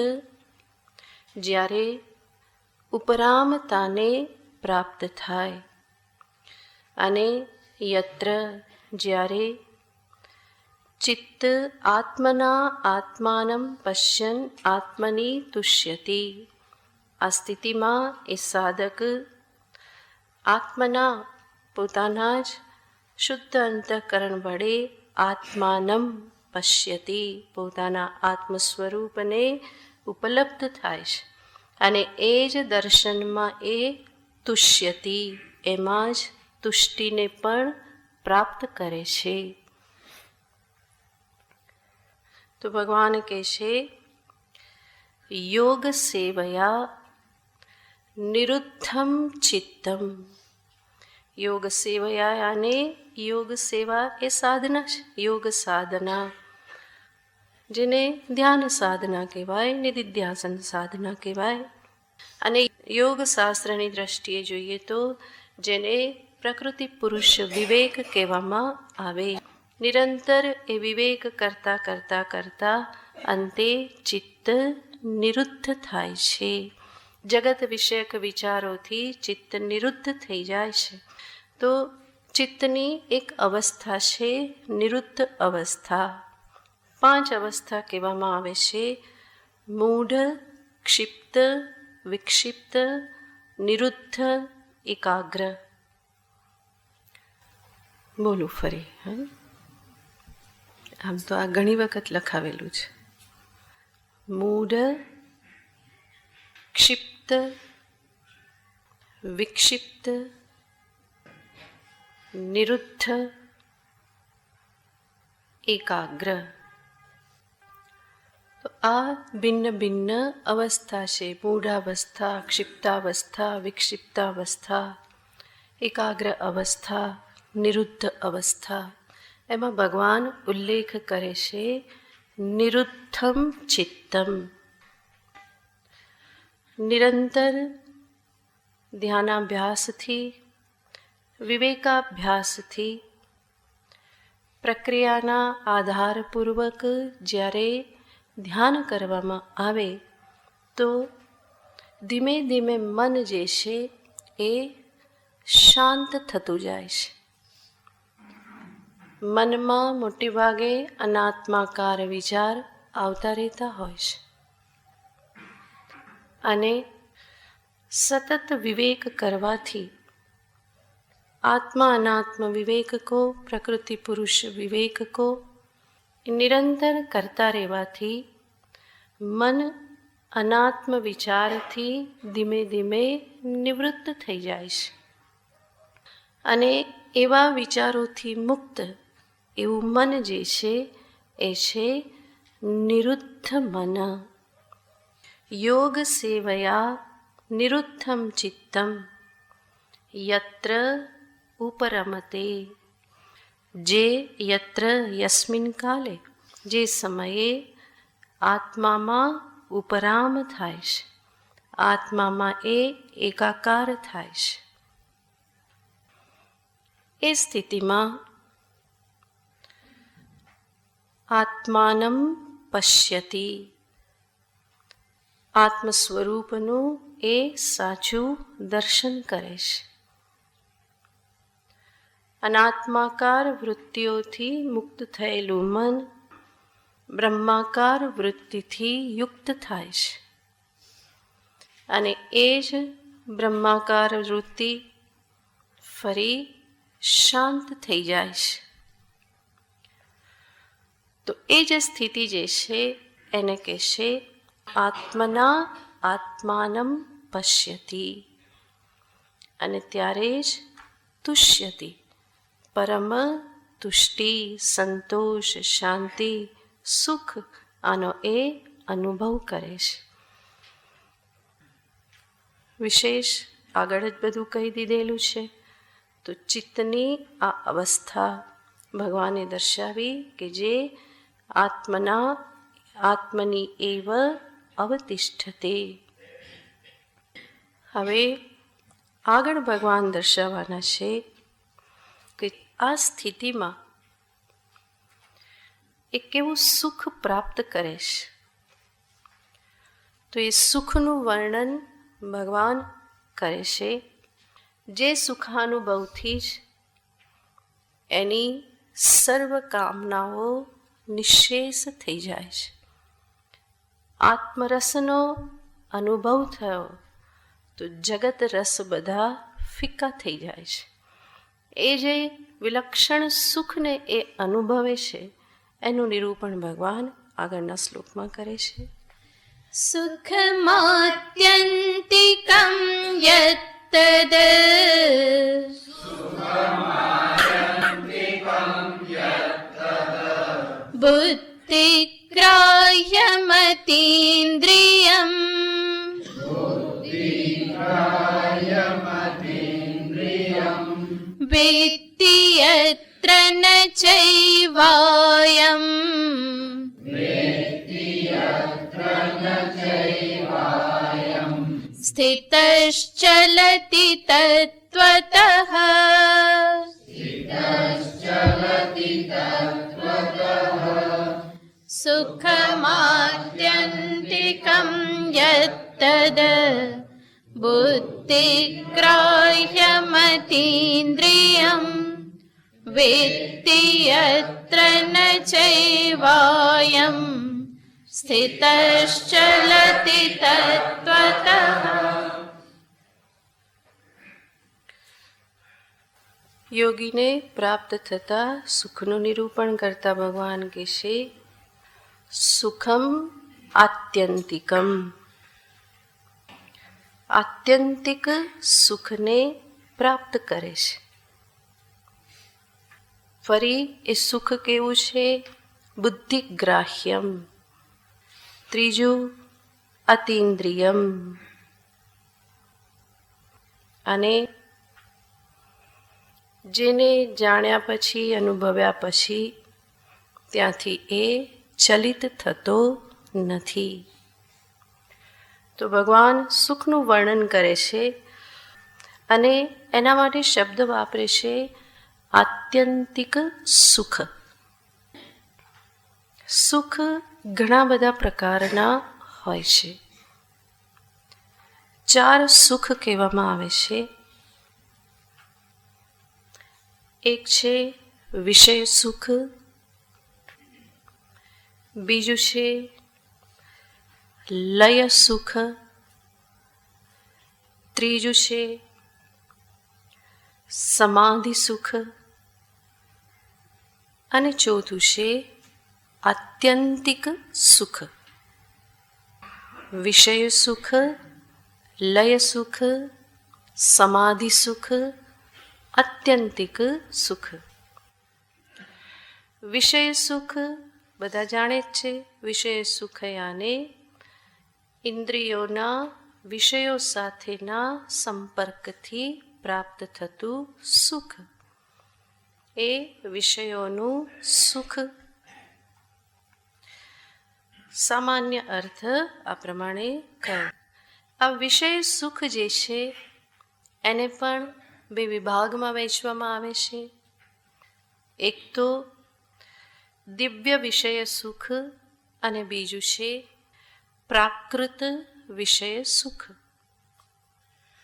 જ્યારે ઉપરામતાને પ્રાપ્ત થાય, અને યત્ર જ્યારે ચિત્ત આત્મના આત્માનમ પશ્યન આત્મની તુષ્યતિ, આ સ્થિતિમાં એ સાધક આત્મના પોતાના જ શુદ્ધ અંતઃકરણ વડે આત્માનમ પશ્યતિ, પોતાના આત્મ સ્વરૂપને ઉપલબ્ધ થાય છે. અને એ જ દર્શનમાં એ તુષ્યતિ, એમાં જ તુષ્ટિને પણ પ્રાપ્ત કરે છે. તો ભગવાન કહે છે યોગ સેવયા નિરુદ્ધમ ચિત્તમ. યોગ સેવયા અને યોગ સેવા એ સાધના છે, યોગ સાધના. જેને ધ્યાન સાધના કહેવાય, નિધિધ્યાસન સાધના કહેવાય. અને યોગ શાસ્ત્રની દ્રષ્ટિએ જોઈએ તો જેને પ્રકૃતિ પુરુષ વિવેક કહેવામાં આવે. નિરંતર એ વિવેક કરતા કરતા કરતા અંતે ચિત્ત નિરુદ્ધ થાય છે. જગત વિષયક વિચારોથી ચિત્ત નિરુદ્ધ થઈ જાય છે. તો ચિત્તની એક અવસ્થા છે નિરુદ્ધ અવસ્થા. 5 અવસ્થા કહેવામાં આવે છે: મૂઢ, ક્ષિપ્ત, વિક્ષિપ્ત, નિરુદ્ધ, એકાગ્ર. બોલું ફરી. આમ તો આ ઘણી વખત લખાવેલું છે. મૂઢ, ક્ષિપ્ત, વિક્ષિપ્ત, નિરુદ્ધ, એકાગ્ર. તો આ ભિન્ન ભિન્ન અવસ્થા છે. મૂઢાવસ્થા, ક્ષિપ્તાવસ્થા, વિક્ષિપ્તાવસ્થા, એકાગ્ર અવસ્થા, નિરુદ્ધ અવસ્થા. એમાં ભગવાન ઉલ્લેખ કરે છે નિરુદ્ધમ ચિત્તમ. નિરંતર ધ્યાનાભ્યાસથી, વિવેકાભ્યાસથી, પ્રક્રિયાના આધારપૂર્વક જ્યારે ધ્યાન કરવામાં આવે તો ધીમે ધીમે મન જે છે એ શાંત થતું જાય છે. મનમાં મોટે ભાગે અનાત્માકાર વિચાર આવતા રહેતા હોય છે. અને સતત વિવેક કરવાથી આત્મા અનાત્મ વિવેક કો, પ્રકૃતિ પુરુષ વિવેક કો નિરંતર કરતા રહેવાથી મન અનાત્મ વિચારથી ધીમે ધીમે નિવૃત્ત થઈ જાય છે. અને એવા વિચારોથી મુક્ત એવું મન જે છે એ છે નિરુદ્ધ મન. યોગ સેવયા નિરુદ્ધમ ચિત્તમ યત્ર ઉપરમતે. જે યત્ર યસ્મિન કાલે, જે સમયે આત્મામાં ઉપરામ થાય છે, આત્મામાં એ એકાકાર થાય છે, એ સ્થિતિમાં આત્માનમ પશ્યતિ. આત્મ સ્વરૂપનું એ સાચું દર્શન કરે છે. અનાત્માકાર વૃત્તિઓથી મુક્ત થયેલું મન બ્રહ્માકાર વૃત્તિથી યુક્ત થાય છે. અને એ જ બ્રહ્માકાર વૃત્તિ ફરી શાંત થઈ જાય છે. તો એ જ સ્થિતિ જે છે એને કહેશે આત્મના આત્માનમ પશ્યતિ. અને ત્યારે જ તુષ્યતિ, પરમ તુષ્ટિ, સંતોષ, શાંતિ, સુખ આનો એ અનુભવ કરે છે. વિશેષ આગળ જ બધું કહી દીધેલું છે. તો ચિત્તની આ અવસ્થા ભગવાને દર્શાવી કે જે આત્મની એવ અવતિષ્ઠતે. હવે આગળ ભગવાન દર્શાવવાના છે કે આ સ્થિતિમાં એ કેવું સુખ પ્રાપ્ત કરે છે. તો એ સુખનું વર્ણન ભગવાન કરે છે. જે સુખાનુભવથી જ એની સર્વ કામનાઓ નિઃશેષ થઈ જાય છે. આત્મરસનો અનુભવ થયો તો જગત રસ બધા ફિક્કા થઈ જાય છે. એ જે વિલક્ષણ સુખને એ અનુભવે છે એનું નિરૂપણ ભગવાન આગળના શ્લોકમાં કરે છે. સુખમાત્યંતિકં યત્તદ બુદ્ધિગ્રાહ્યમતીન્દ્રિયમ વિત્તિ યત્ર ન ચૈવાયમ स्थितश्चलति तत्त्वतः सुखमात्यन्तिकं यत्तद् बुद्धिग्राह्यमतीन्द्रियं वेत्ति यत्र न चैवायं स्थितश्चलति तत्त्वतः। યોગીને પ્રાપ્ત થતા સુખનું નિરૂપણ કરતા ભગવાન કહેશે સુખમ આત્યંતિકમ. આત્યંતિક સુખને પ્રાપ્ત કરે છે. ફરી એ સુખ કેવું છે? બુદ્ધિગ્રાહ્યમ. ત્રીજું અતીન્દ્રિયમ. અને જેને જાણ્યા પછી, અનુભવ્યા પછી ત્યાંથી એ ચલિત થતો નથી. તો ભગવાન સુખનું વર્ણન કરે છે અને એના માટે શબ્દ વાપરે છે આત્યંતિક સુખ. સુખ ઘણા બધા પ્રકારના હોય છે. 4 સુખ કહેવામાં આવે છે. એક છે વિષય સુખ, બીજું છે લય સુખ, ત્રીજું છે સમાધિ સુખ અને ચોથું છે આત્યંતિક સુખ. વિષય સુખ, લય સુખ, સમાધિ સુખ, આત્યંતિક સુખ. વિષય સુખ બધા જાણે જ છે. વિષય સુખ યાને ઇન્દ્રિયોના વિષયો સાથેના સંપર્કથી પ્રાપ્ત થતું સુખ. એ વિષયોનું સુખ. સામાન્ય અર્થ આ પ્રમાણે કહ્યો. આ વિષય સુખ જે છે એને પણ 2 વિભાગમાં વહેંચવામાં આવે છે. એક તો દિવ્ય વિષય સુખ અને બીજું છે પ્રાકૃત વિષય સુખ.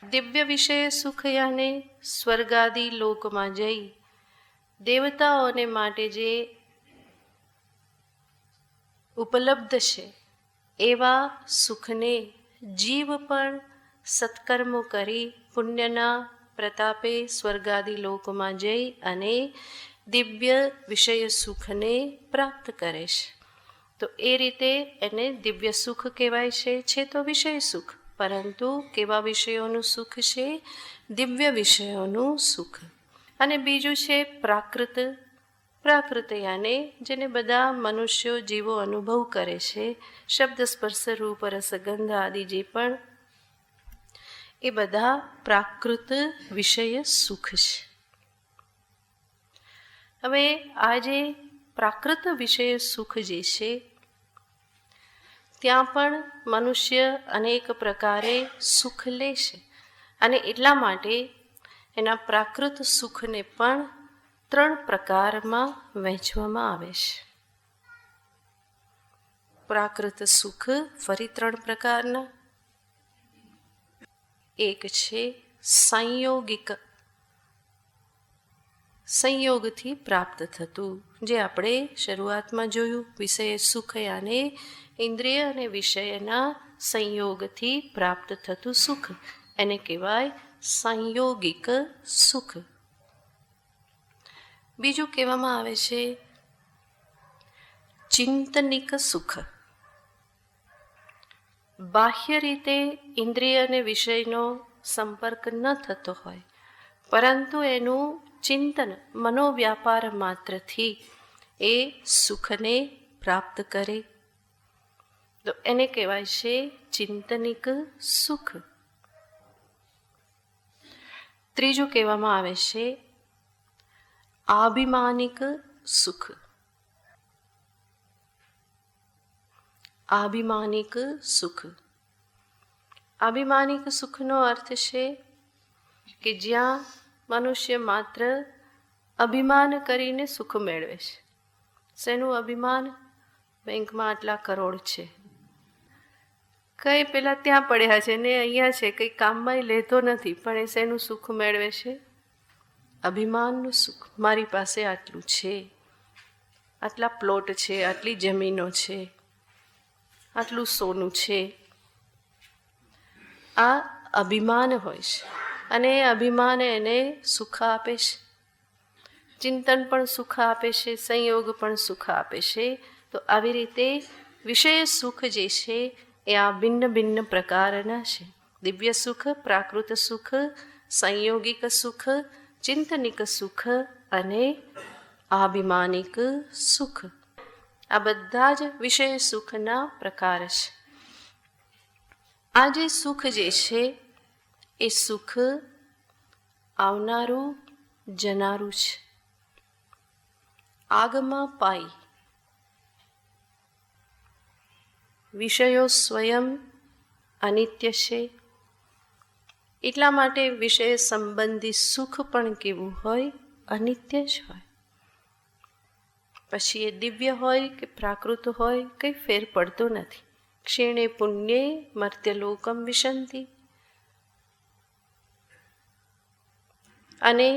દિવ્ય વિષય સુખ યાને સ્વર્ગાદી લોકમાં જઈ દેવતાઓને માટે જે ઉપલબ્ધ છે એવા સુખને જીવ પણ સત્કર્મો કરી પુણ્યના પ્રતાપે સ્વર્ગાદી લોકમાં જઈ અને દિવ્ય વિષય સુખને પ્રાપ્ત કરે છે. તો એ રીતે એને દિવ્ય સુખ કહેવાય છે તો વિષય સુખ, પરંતુ કેવા વિષયોનું સુખ છે? દિવ્ય વિષયોનું સુખ. અને બીજું છે પ્રાકૃત. પ્રાકૃત યાને જેને બધા મનુષ્યો જીવો અનુભવ કરે છે, શબ્દ સ્પર્શ રૂપ રસ ગંધ આદિ જે પણ, એ બધા પ્રાકૃત વિષય સુખ છે. હવે આ જે પ્રાકૃત વિષય સુખ જે છે ત્યાં પણ મનુષ્ય અનેક પ્રકારે સુખ લે છે અને એટલા માટે એના પ્રાકૃત સુખને પણ 3 પ્રકારમાં વહેંચવામાં આવે છે. પ્રાકૃત સુખ ફરી 3 પ્રકારના. એક છે સંયોગિક. સંયોગથી પ્રાપ્ત થતું, જે આપણે શરૂઆતમાં જોયું. વિષય સુખ યાને ઇન્દ્રિય અને વિષયના સંયોગથી પ્રાપ્ત થતું સુખ, એને કહેવાય સંયોગિક સુખ. બીજું કહેવામાં આવે છે ચિંતનિક સુખ. બાહ્ય રીતે ઇન્દ્રિય અને વિષયનો સંપર્ક ન થતો હોય, પરંતુ એનું ચિંતન મનોવ્યાપાર માત્રથી એ સુખને પ્રાપ્ત કરે, તો એને કહેવાય છે ચિંતનિક સુખ. ત્રીજું કહેવામાં આવે છે આભિમાનિક સુખ. આભિમાનિક સુખ અભિમાનિક સુખનો અર્થ છે કે જ્યાં મનુષ્ય માત્ર અભિમાન કરીને સુખ મેળવે છે. શેનું અભિમાન? બેંકમાં આટલા કરોડ છે, કંઈ પેલા ત્યાં પડ્યા છે ને અહીંયા છે, કંઈ કામમાં લેતો નથી, પણ એ શેનું સુખ મેળવે છે? અભિમાનનું સુખ. મારી પાસે આટલું છે, આટલા પ્લોટ છે, આટલી જમીનો છે, આટલું સોનું છે. આ અભિમાન હોય છે અને એ અભિમાન એને સુખ આપે છે. ચિંતન પણ સુખ આપે છે, સંયોગ પણ સુખ આપે છે. તો આવી રીતે વિષય સુખ જે છે એ આ ભિન્ન ભિન્ન પ્રકારના છે. દિવ્ય સુખ, પ્રાકૃત સુખ, સંયોગિક સુખ, ચિંતનિક સુખ અને આભિમાનિક સુખ. આ બધા જ વિષય સુખના પ્રકાર છે. આ જે સુખ જે છે એ સુખ આવનારું જનારું છે. આગમાં પાઈ. વિષયો સ્વયં અનિત્ય છે, એટલા માટે વિષય સંબંધી સુખ પણ કેવું હોય? અનિત્ય જ હોય. પછી એ દિવ્ય હોય કે પ્રાકૃત હોય, કંઈ ફેર પડતો નથી. ક્ષીણે પુણ્યે મર્ત્યલોકમ વિશંતિ. અને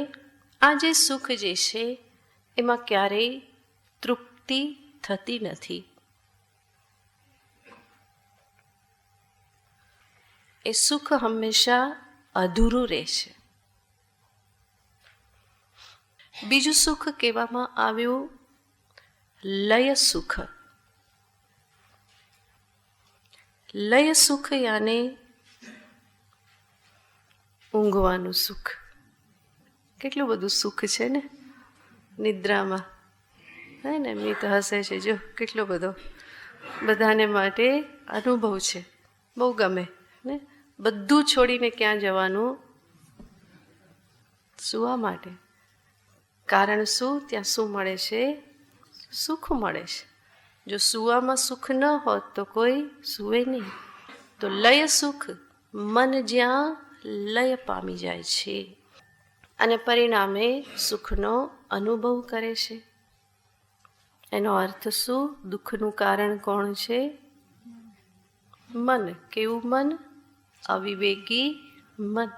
આ જે સુખ જે છે એમાં ક્યારેય તૃપ્તિ થતી નથી. એ સુખ હંમેશા અધૂરું રહે છે. બીજું સુખ કહેવામાં આવ્યું લય સુખ. લય સુખ યાને ઊંઘવાનું સુખ. કેટલું બધું સુખ છે ને નિદ્રામાં, હે ને? મી તો હસે છે, જો કેટલો બધો બધાને માટે અનુભવ છે, બહુ ગમે ને. બધું છોડીને ક્યાં જવાનું? સૂવા માટે. કારણ શું? ત્યાં શું મળે છે? સુખ મળે છે. જો સૂવામાં સુખ ન હોત તો કોઈ સૂવે નહીં. તો લય સુખ, મન જ્યાં લય પામી જાય છે અને પરિણામે સુખનો અનુભવ કરે છે. એનો અર્થ શું? દુઃખનું કારણ કોણ છે? મન. કેવું મન? અવિવેકી મન.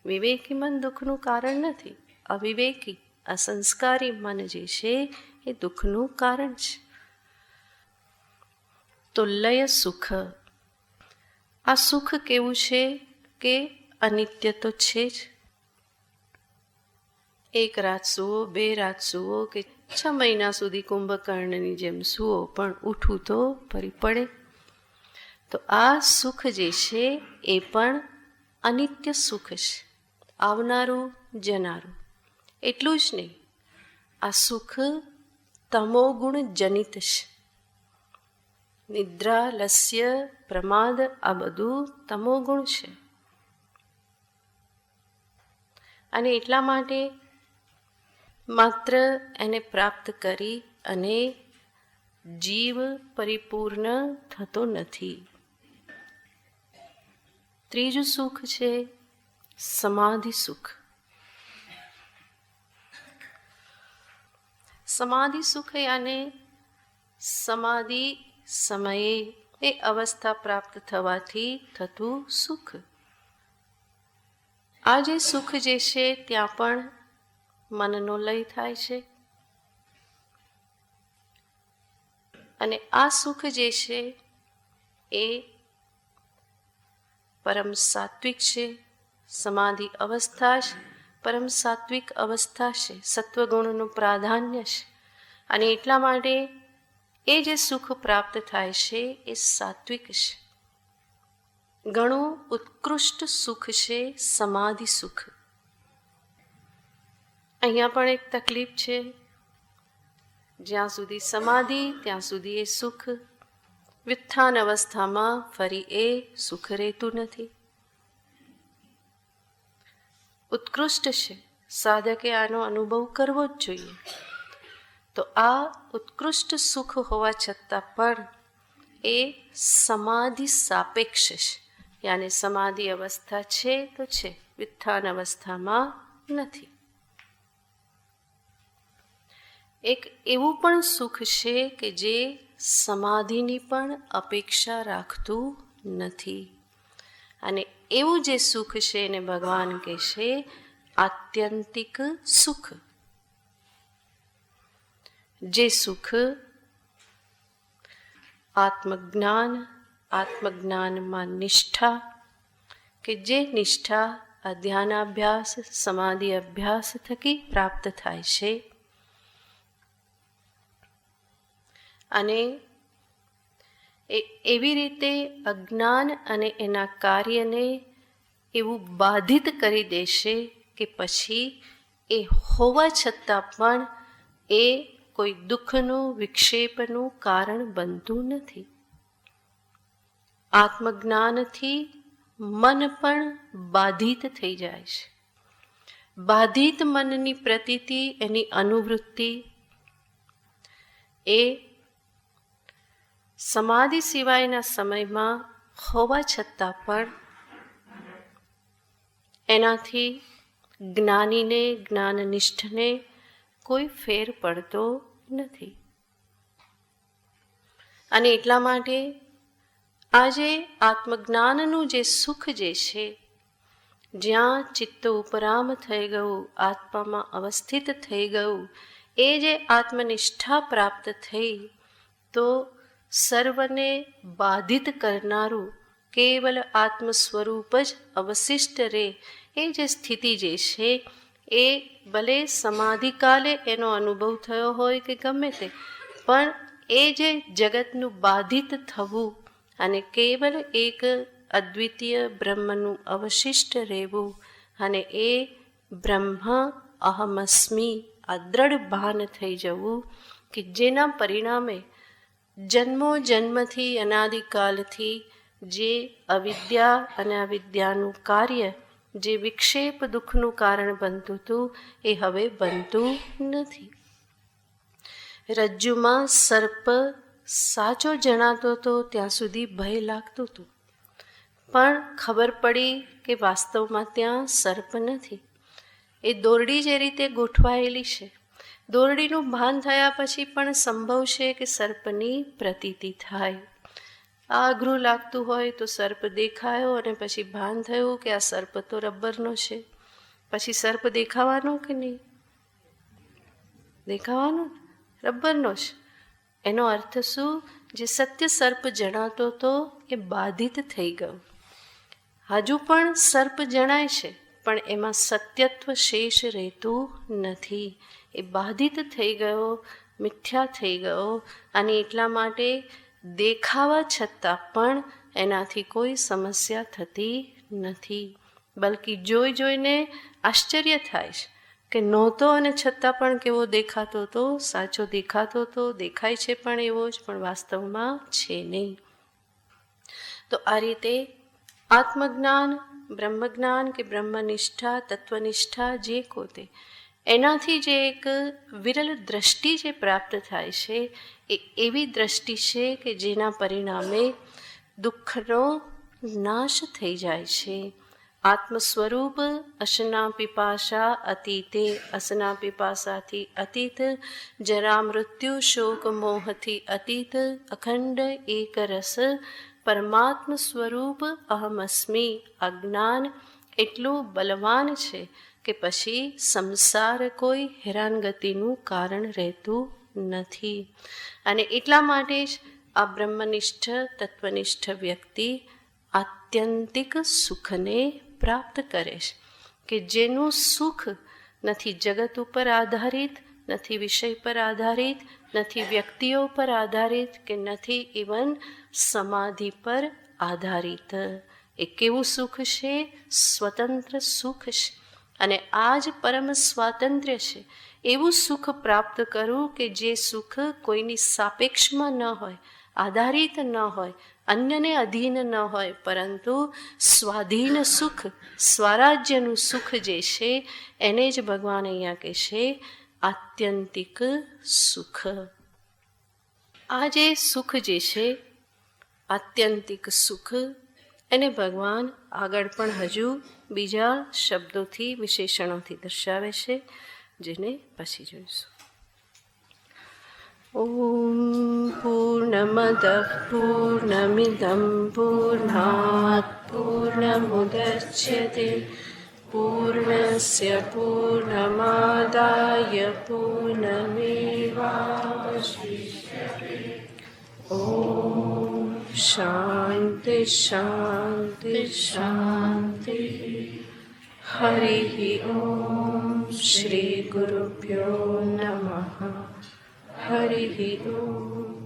વિવેકી મન દુઃખનું કારણ નથી. અવિવેકી, અસંસ્કારી મન જે છે એ દુઃખનું કારણ છે. તો લય સુખ. આ સુખ કેવું છે કે અનિત્ય તો છે જ. એક રાત સૂવો, 2 રાત સૂવો કે 6 મહિના સુધી કુંભકર્ણની જેમ સૂવો, પણ ઉઠવું તો ફરી પડે. તો આ સુખ જે છે એ પણ અનિત્ય સુખ છે, આવનારું જનારું. એટલું જ નહીં, આ સુખ તમોગુણ જનિત છે. નિદ્રા, લસ્ય, પ્રમાદ આ બધું તમોગુણ છે. અને એટલા માટે માત્ર એને પ્રાપ્ત કરી અને જીવ પરિપૂર્ણ થતો નથી. ત્રીજું સુખ છે સમાધિ સુખ. સમાધિ સુખ યાને સમાધિ સમયે એ અવસ્થા પ્રાપ્ત થવાથી થતું સુખ. આ જે સુખ જે છે ત્યાં પણ મનનો લય થાય છે. અને આ સુખ જે છે એ પરમ સાત્વિક છે. સમાધિ અવસ્થા છે, પરમ સાત્વિક અવસ્થા છે, સત્વગુણનું પ્રાધાન્ય છે. અને એટલા માટે એ જે સુખ પ્રાપ્ત થાય છે એ સાત્વિક છે. ઘણું ઉત્કૃષ્ટ સુખ છે સમાધિ સુખ. અહીંયા પણ એક તકલીફ છે. જ્યાં સુધી સમાધિ ત્યાં સુધી એ સુખ. વ્યુત્થાન અવસ્થામાં ફરી એ સુખ રહેતું નથી. ઉત્કૃષ્ટ છે, સાધકે આનો અનુભવ કરવો જ જોઈએ. તો આ ઉત્કૃષ્ટ સુખ હોવા છતાં પણ એ સમાધિ સાપેક્ષ છે. યાને સમાધિ અવસ્થા છે તો છે, વ્યુત્થાન અવસ્થામાં નથી. એક એવું પણ સુખ છે કે જે સમાધિની પણ અપેક્ષા રાખતું નથી. અને એવું જે સુખ છે એને ભગવાન કહેશે આત્યંતિક સુખ. જે સુખ આત્મજ્ઞાન, આત્મજ્ઞાનમાં નિષ્ઠા, કે જે નિષ્ઠા આ ધ્યાનાભ્યાસ, સમાધિ અભ્યાસ થકી પ્રાપ્ત થાય છે. અને એવી રીતે અજ્ઞાન અને એના કાર્યને એવું બાધિત કરી દેશે કે પછી એ હોવા છતાં પણ એ કોઈ દુઃખનું, વિક્ષેપનું કારણ બનતું નથી. આત્મજ્ઞાનથી મન પણ બાધિત થઈ જાય છે. બાધિત મનની પ્રતીતિ, એની અનુવૃત્તિ એ સમાધિ સિવાયના સમયમાં હોવા છતાં પણ એનાથી જ્ઞાનીને, જ્ઞાનનિષ્ઠને કોઈ ફેર પડતો નથી. અને એટલા માટે આજે આત્મજ્ઞાનનું જે સુખ જે છે, જ્યાં ચિત્ત ઉપરામ થઈ ગયું, આત્મામાં અવસ્થિત થઈ ગયું, એ જે આત્મનિષ્ઠા પ્રાપ્ત થઈ, તો સર્વને બાધિત કરનારું કેવલ આત્મ સ્વરૂપ જ અવશિષ્ટ રહે, એ જે સ્થિતિ જે છે એ ભલે સમાધિકાલે એનો અનુભવ થયો હોય કે ગમે તે, પણ એ જે જગતનું બાધિત થવું અને કેવલ એક અદ્વિતીય બ્રહ્મનું અવશિષ્ટ રહેવું, અને એ બ્રહ્મ અહમસ્મી આ દ્રઢ ભાન થઈ જવું, કે જેના પરિણામે જન્મો જન્મથી અનાદિકાલથી જે અવિદ્યા અને અવિદ્યાનું કાર્ય, જે વિક્ષેપ દુઃખનું કારણ બનતું હતું, એ હવે બનતું નથી. રજ્જુમાં સર્પ સાચો જણાતો હતો ત્યાં સુધી ભય લાગતું હતું, પણ ખબર પડી કે વાસ્તવમાં ત્યાં સર્પ નથી. એ દોરડી જે રીતે ગોઠવાયેલી છે, દોરડીનું ભાન થયા પછી પણ સંભવ છે કે સર્પની પ્રતીતિ થાય. આ અઘરું લાગતું હોય તો સર્પ દેખાયો અને પછી ભાન થયું કે આ સર્પ તો રબરનો છે, પછી સર્પ દેખાવાનો કે નહીં? દેખાવાનો, રબરનો છે. એનો અર્થ શું? જે સત્ય સર્પ જણાતો હતો એ બાધિત થઈ ગયું. હજુ પણ સર્પ જણાય છે, પણ એમાં સત્યત્વ શેષ રહેતું નથી. એ બાધિત થઈ ગયો, મિથ્યા થઈ ગયો. અને એટલા માટે દેખાવા છતાં પણ એનાથી કોઈ સમસ્યા થતી નથી, બલકી જોઈ જોઈને આશ્ચર્ય થાય છે કે નહોતો અને છતાં પણ કેવો દેખાતો હતો, સાચો દેખાતો હતો, દેખાય છે પણ એવો જ, પણ વાસ્તવમાં છે નહીં. તો આ રીતે આત્મજ્ઞાન, બ્રહ્મજ્ઞાન કે બ્રહ્મનિષ્ઠા, તત્વનિષ્ઠા જે કોતે, એનાથી જે એક વિરલ દ્રષ્ટિ જે પ્રાપ્ત થાય છે, એ એવી દ્રષ્ટિ છે કે જેના પરિણામે દુઃખનો નાશ થઈ જાય છે. આત્મ સ્વરૂપ અશના પીપાશા અતીતે, અસના પીપાસાથી અતીત, જરા મૃત્યુ શોક મોહથી અતીત, અખંડ એક રસ પરમાત્મ સ્વરૂપ અહમસ્મી અજ્ઞાન એટલું બલવાન છે કે પછી સંસાર કોઈ હેરાનગતિનું કારણ રહેતું નથી. અને એટલા માટે જ આ બ્રહ્મનિષ્ઠ, તત્વનિષ્ઠ વ્યક્તિ આત્યંતિક સુખને પ્રાપ્ત કરે છે, કે જેનું સુખ નથી જગત ઉપર આધારિત, નથી વિષય પર આધારિત, નથી વ્યક્તિઓ પર આધારિત, કે નથી ઇવન સમાધિ પર આધારિત. એ કેવું સુખ છે? સ્વતંત્ર સુખ છે. અને આ જ પરમ સ્વાતંત્ર્ય છે. એવું સુખ પ્રાપ્ત કરવું કે જે સુખ કોઈની સાપેક્ષમાં ન હોય, આધારિત ન હોય, અન્યને અધીન ન હોય, પરંતુ સ્વાધીન સુખ, સ્વરાજ્યનું સુખ જે છે, એને જ ભગવાન અહીંયા કહેશે આત્યંતિક સુખ. આ જે સુખ જે છે, આત્યંતિક સુખ, એને ભગવાન આગળ પણ હજુ બીજા શબ્દોથી વિશેષણોથી દર્શાવે છે, જેને પછી જોઈશું. ઓમ પૂર્ણમદ પૂર્ણમિદં પૂર્ણાત પૂર્ણમુદચ્યતે પૂર્ણસ્ય પૂર્ણમાદાય પૂર્ણમેવાવશિષ્યતે. ઓમ શાંતિ શાંતિ શાંતિ. હરિ ઓમ શ્રી ગુરુભ્યો નમઃ. હરિ ઓમ.